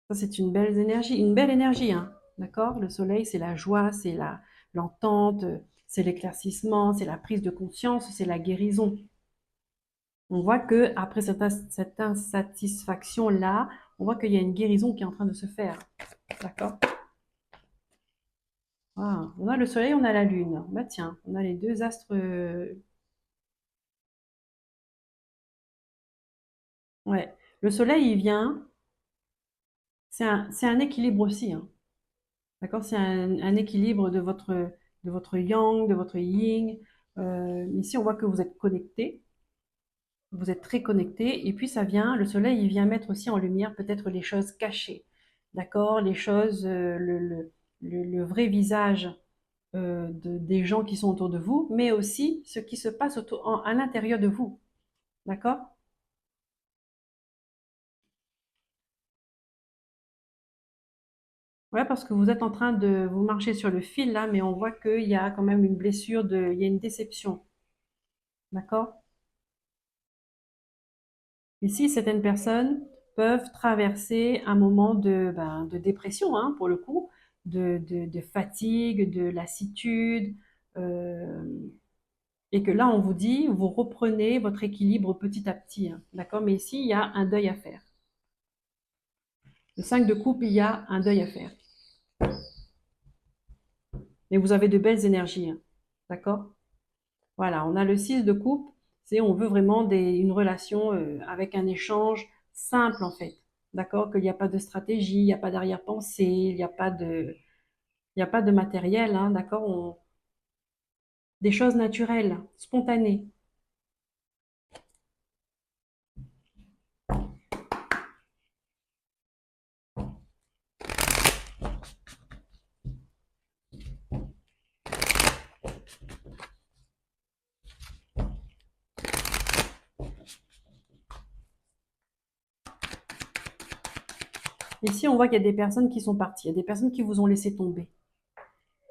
Ça, c'est une belle énergie, hein. D'accord? Le soleil, c'est la joie, c'est l'entente, c'est l'éclaircissement, c'est la prise de conscience, c'est la guérison. On voit que après cette insatisfaction-là, on voit qu'il y a une guérison qui est en train de se faire. D'accord? Ah, on a le soleil, on a la lune. Bah tiens, on a les deux astres. Ouais. Le soleil, il vient. C'est un équilibre aussi, hein. D'accord? C'est un équilibre de votre de votre yang, de votre yin. Ici, on voit que vous êtes connecté, vous êtes très connecté, et puis ça vient, le soleil, il vient mettre aussi en lumière peut-être les choses cachées, d'accord? Les choses, le vrai visage des gens qui sont autour de vous, mais aussi ce qui se passe à l'intérieur de vous, d'accord? Ouais, parce que vous êtes en train de vous marcher sur le fil là, mais on voit qu'il y a quand même une blessure, il y a une déception, d'accord? Ici, certaines personnes peuvent traverser un moment de dépression, hein, pour le coup, de fatigue, de lassitude, euh, et que là, on vous dit, vous reprenez votre équilibre petit à petit, hein, d'accord? Mais ici, il y a un deuil à faire. Le 5 de coupe, il y a un deuil à faire. Mais vous avez de belles énergies, hein, d'accord? Voilà, on a le 6 de coupe, c'est on veut vraiment une relation avec un échange simple en fait. D'accord? Qu'il n'y a pas de stratégie, il n'y a pas d'arrière-pensée, il n'y a pas de matériel, hein, d'accord? Des choses naturelles, spontanées. Ici, on voit qu'il y a des personnes qui sont parties, il y a des personnes qui vous ont laissé tomber.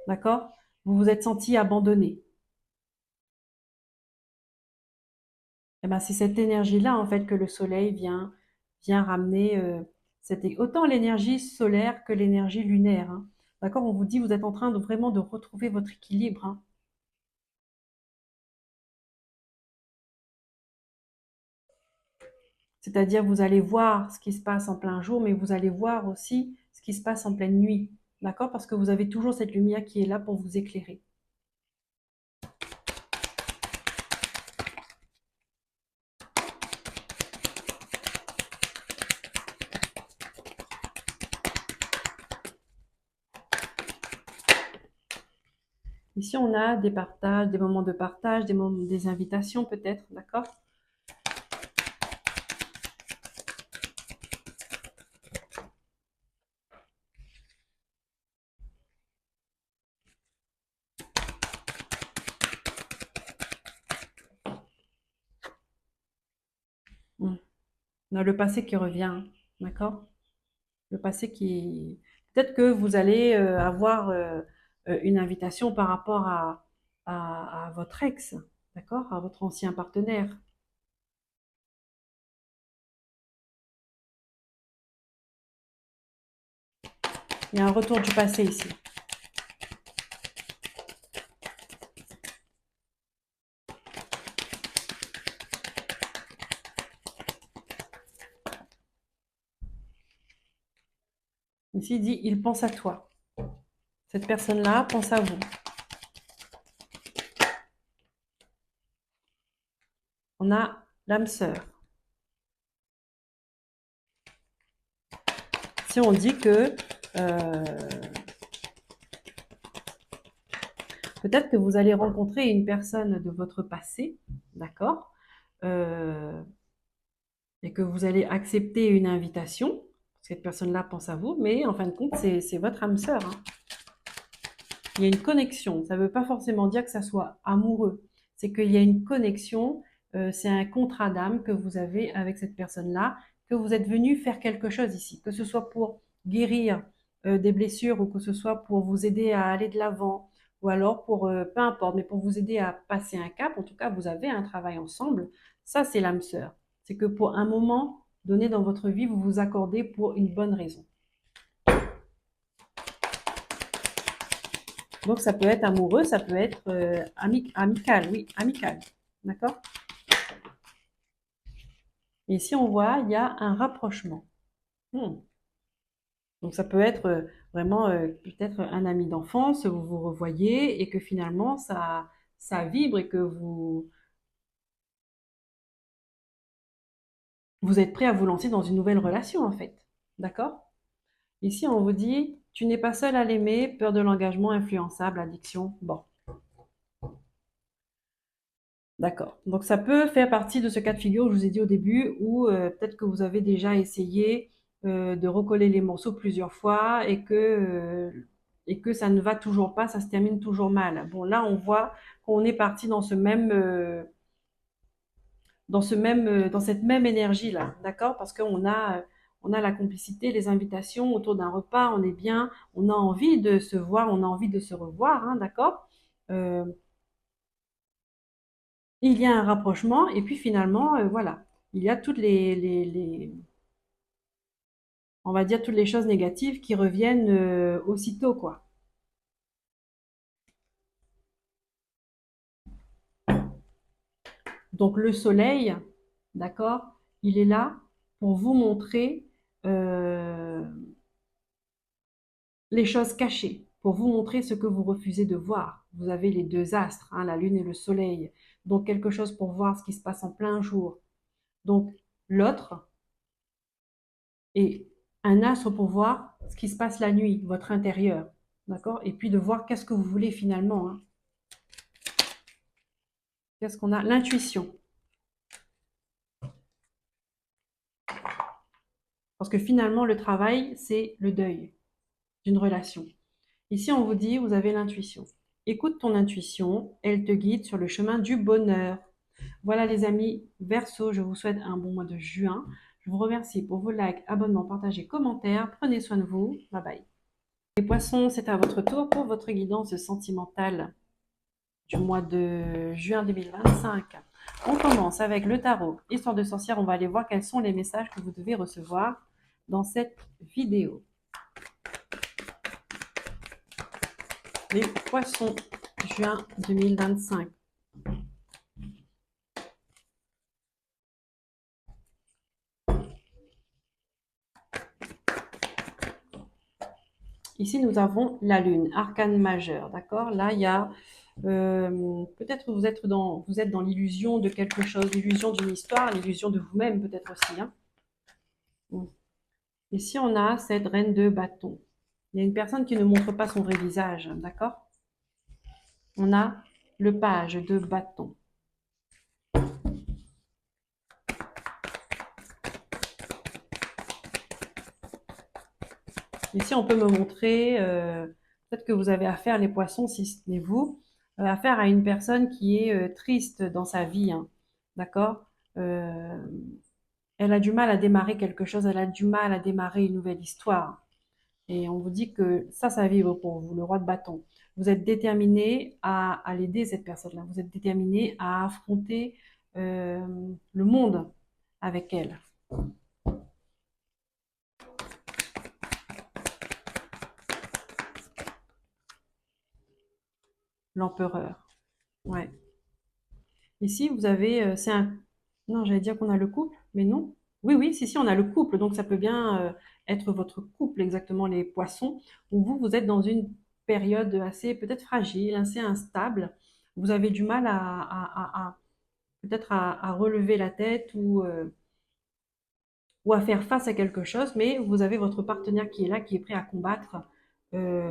D'accord? Vous vous êtes senti abandonné. Eh ben, c'est cette énergie-là, en fait, que le soleil vient ramener. C'était autant l'énergie solaire que l'énergie lunaire, hein. D'accord? On vous dit, vous êtes en train de vraiment de retrouver votre équilibre, hein. C'est-à-dire, vous allez voir ce qui se passe en plein jour, mais vous allez voir aussi ce qui se passe en pleine nuit. D'accord? Parce que vous avez toujours cette lumière qui est là pour vous éclairer. Ici, on a des partages, des moments de partage, des invitations peut-être, d'accord? Hmm. On a le passé qui revient, d'accord? Le passé qui... Peut-être que vous allez avoir une invitation par rapport à votre ex, d'accord? À votre ancien partenaire. Il y a un retour du passé ici. Ici, il dit, il pense à toi. Cette personne-là pense à vous. On a l'âme sœur. Si on dit que euh, peut-être que vous allez rencontrer une personne de votre passé, d'accord, euh, et que vous allez accepter une invitation, cette personne-là pense à vous, mais en fin de compte, c'est votre âme sœur, hein. Il y a une connexion. Ça ne veut pas forcément dire que ça soit amoureux. C'est qu'il y a une connexion. C'est un contrat d'âme que vous avez avec cette personne-là, que vous êtes venu faire quelque chose ici, que ce soit pour guérir des blessures ou que ce soit pour vous aider à aller de l'avant ou alors pour, peu importe, mais pour vous aider à passer un cap. En tout cas, vous avez un travail ensemble. Ça, c'est l'âme sœur. C'est que pour un moment donné dans votre vie, vous vous accordez pour une bonne raison. Donc, ça peut être amoureux, ça peut être amical, oui, amical. D'accord? Et ici, on voit, il y a un rapprochement. Hmm. Donc, ça peut être vraiment peut-être un ami d'enfance, vous vous revoyez et que finalement, ça vibre et que vous êtes prêt à vous lancer dans une nouvelle relation, en fait. D'accord? Ici, on vous dit, Tu n'es pas seul à l'aimer, peur de l'engagement, influençable, addiction. Bon, d'accord. Donc ça peut faire partie de ce cas de figure que je vous ai dit au début, où peut-être que vous avez déjà essayé de recoller les morceaux plusieurs fois et que ça ne va toujours pas, ça se termine toujours mal. Bon, là, on voit qu'on est parti dans cette même énergie-là, d'accord? Parce on a la complicité, les invitations autour d'un repas, on est bien, on a envie de se voir, on a envie de se revoir, hein, d'accord? Euh, il y a un rapprochement, et puis finalement, voilà, il y a toutes on va dire toutes les choses négatives qui reviennent aussitôt, quoi. Donc le soleil, d'accord, il est là pour vous montrer euh, les choses cachées, pour vous montrer ce que vous refusez de voir. Vous avez les deux astres, hein, la lune et le soleil, donc quelque chose pour voir ce qui se passe en plein jour. Donc l'autre est un astre pour voir ce qui se passe la nuit, votre intérieur, d'accord? Et puis de voir qu'est-ce que vous voulez finalement, hein. Qu'est-ce qu'on a? L'intuition. Parce que finalement, le travail, c'est le deuil d'une relation. Ici, on vous dit, vous avez l'intuition. Écoute ton intuition, elle te guide sur le chemin du bonheur. Voilà les amis, Verseau, je vous souhaite un bon mois de juin. Je vous remercie pour vos likes, abonnements, partages, commentaires. Prenez soin de vous. Bye bye. Les poissons, c'est à votre tour pour votre guidance sentimentale du mois de juin 2025. On commence avec le tarot. Histoire de sorcière, on va aller voir quels sont les messages que vous devez recevoir dans cette vidéo. Les poissons, juin 2025. Ici, nous avons la lune, arcane majeur, d'accord? Là, il y a peut-être vous êtes dans l'illusion de quelque chose, l'illusion d'une histoire, l'illusion de vous-même peut-être aussi, hein. Ici, on a cette reine de bâton. Il y a une personne qui ne montre pas son vrai visage, d'accord? On a le page de bâton. Ici, on peut me montrer, peut-être que vous avez affaire, les poissons, si ce n'est vous, affaire à une personne qui est triste dans sa vie, hein, d'accord? Euh, Elle a du mal à démarrer quelque chose, elle a du mal à démarrer une nouvelle histoire. Et on vous dit que ça vibre pour vous, le roi de bâton. Vous êtes déterminé à l'aider, cette personne-là. Vous êtes déterminé à affronter euh, le monde avec elle. L'empereur. Ouais. Ici, vous avez, c'est un... Non, j'allais dire qu'on a le couple, mais non. Oui, oui, si, on a le couple. Donc, ça peut bien être votre couple, exactement, les poissons, où vous êtes dans une période assez peut-être fragile, assez instable. Vous avez du mal peut-être à relever la tête ou à faire face à quelque chose, mais vous avez votre partenaire qui est là, qui est prêt à combattre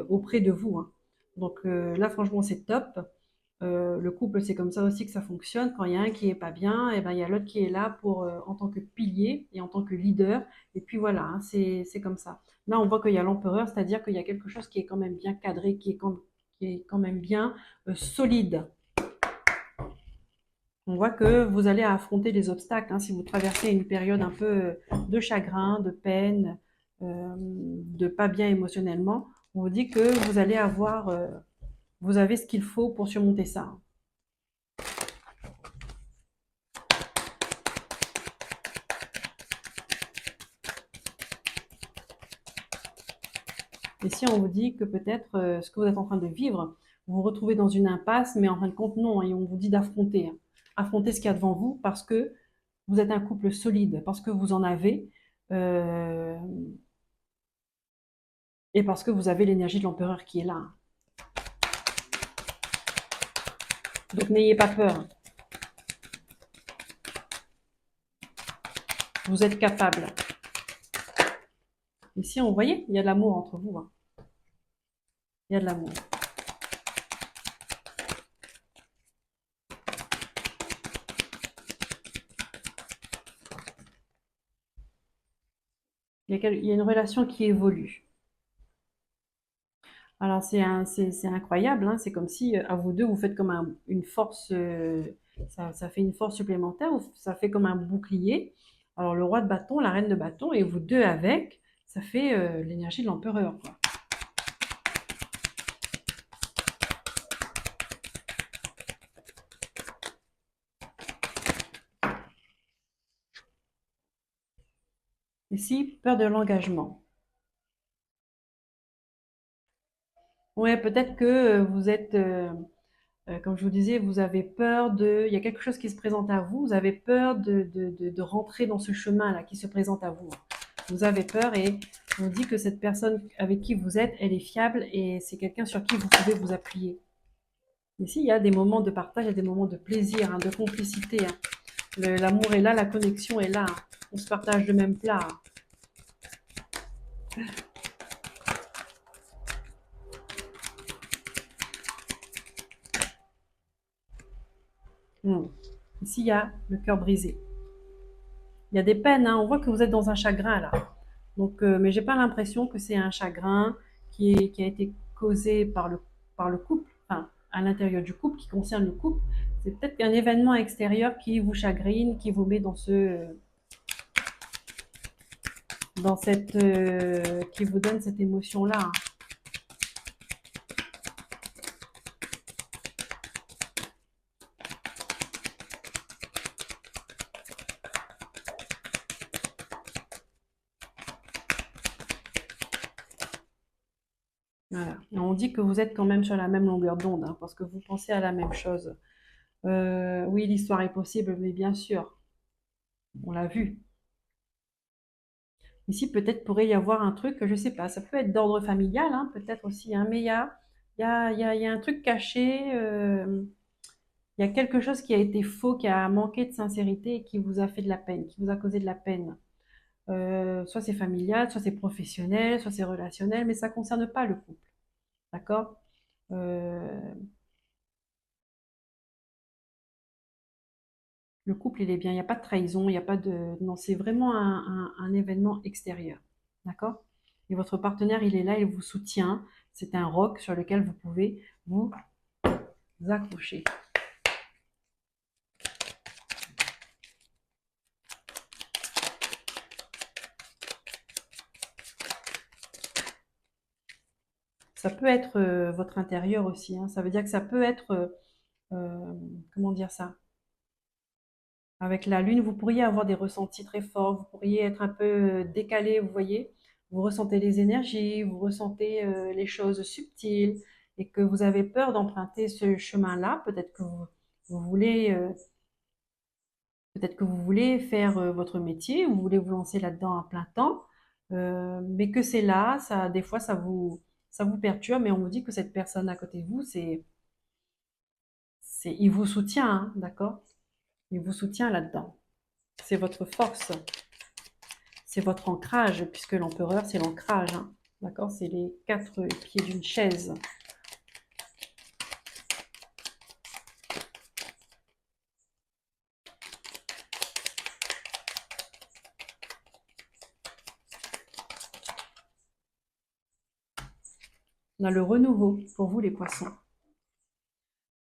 auprès de vous, hein. Donc là, franchement, c'est top. Le couple, c'est comme ça aussi que ça fonctionne. Quand il y a un qui est pas bien, et ben, il y a l'autre qui est là pour, en tant que pilier et en tant que leader. Et puis voilà, hein, c'est comme ça. Là, on voit qu'il y a l'empereur, c'est-à-dire qu'il y a quelque chose qui est quand même bien cadré, qui est quand même bien solide. On voit que vous allez affronter des obstacles, hein, si vous traversez une période un peu de chagrin, de peine, de pas bien émotionnellement. On vous dit que vous allez avoir, vous avez ce qu'il faut pour surmonter ça. Ici, on vous dit que peut-être ce que vous êtes en train de vivre, vous vous retrouvez dans une impasse, mais en fin de compte, non. Et on vous dit d'affronter, hein. Affronter ce qu'il y a devant vous parce que vous êtes un couple solide, parce que vous en avez, euh, et parce que vous avez l'énergie de l'empereur qui est là, hein. Donc n'ayez pas peur. Vous êtes capable. Ici, vous voyez, il y a de l'amour entre vous, hein. Il y a de l'amour. Il y a une relation qui évolue. Alors c'est incroyable, hein. C'est comme si à vous deux, vous faites comme une force, ça fait une force supplémentaire, ça fait comme un bouclier. Alors le roi de bâton, la reine de bâton, et vous deux avec, ça fait l'énergie de l'empereur, quoi. Ici, peur de l'engagement. Ouais, peut-être que vous êtes, comme je vous disais, vous avez peur il y a quelque chose qui se présente à vous, vous avez peur de rentrer dans ce chemin-là qui se présente à vous. Vous avez peur et on dit que cette personne avec qui vous êtes, elle est fiable et c'est quelqu'un sur qui vous pouvez vous appuyer. Ici, il y a des moments de partage, il y a des moments de plaisir, hein, de complicité, hein. L'amour est là, la connexion est là, hein. On se partage le même plat, hein. Hmm. Ici, il y a le cœur brisé. Il y a des peines, hein. On voit que vous êtes dans un chagrin là. Donc, mais j'ai pas l'impression que c'est un chagrin qui a été causé par le couple, enfin à l'intérieur du couple, qui concerne le couple. C'est peut-être un événement extérieur qui vous chagrine, qui vous met dans cette, qui vous donne cette émotion-là, hein. Voilà. Et on dit que vous êtes quand même sur la même longueur d'onde, hein, parce que vous pensez à la même chose. Oui, l'histoire est possible, mais bien sûr, on l'a vu. Ici, peut-être pourrait y avoir un truc, je sais pas, ça peut être d'ordre familial, hein, peut-être aussi, hein, mais il y a un truc caché, il y a quelque chose qui a été faux, qui a manqué de sincérité et qui vous a fait de la peine, qui vous a causé de la peine. Soit c'est familial, soit c'est professionnel, soit c'est relationnel, mais ça ne concerne pas le couple, d'accord? Euh, le couple, il est bien, il n'y a pas de trahison, il n'y a pas de... Non, c'est vraiment un événement extérieur, d'accord? Et votre partenaire, il est là, il vous soutient. C'est un roc sur lequel vous pouvez vous accrocher. Ça peut être votre intérieur aussi, hein. Ça veut dire que ça peut être, comment dire ça? Avec la lune, vous pourriez avoir des ressentis très forts, vous pourriez être un peu décalé, vous voyez. Vous ressentez les énergies, vous ressentez les choses subtiles et que vous avez peur d'emprunter ce chemin-là. Vous voulez, peut-être que vous voulez faire votre métier, vous voulez vous lancer là-dedans à plein temps, mais que c'est là, ça, des fois, ça vous perturbe, mais on vous dit que cette personne à côté de vous, il vous soutient, hein, d'accord? Il vous soutient là-dedans. C'est votre force, c'est votre ancrage, puisque l'empereur, c'est l'ancrage, hein, d'accord? C'est les quatre pieds d'une chaise. On a le renouveau pour vous, les poissons.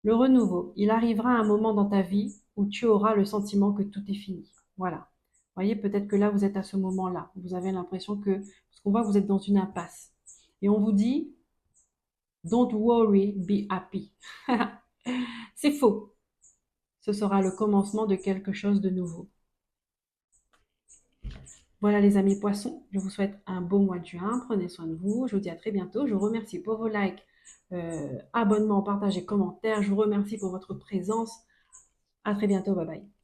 Le renouveau, il arrivera un moment dans ta vie où tu auras le sentiment que tout est fini. Voilà. Vous voyez, peut-être que là, vous êtes à ce moment-là. Vous avez l'impression que, parce qu'on voit que vous êtes dans une impasse. Et on vous dit, don't worry, be happy. C'est faux. Ce sera le commencement de quelque chose de nouveau. Voilà les amis poissons, je vous souhaite un beau mois de juin. Prenez soin de vous. Je vous dis à très bientôt. Je vous remercie pour vos likes, abonnements, partages et commentaires. Je vous remercie pour votre présence. À très bientôt. Bye bye.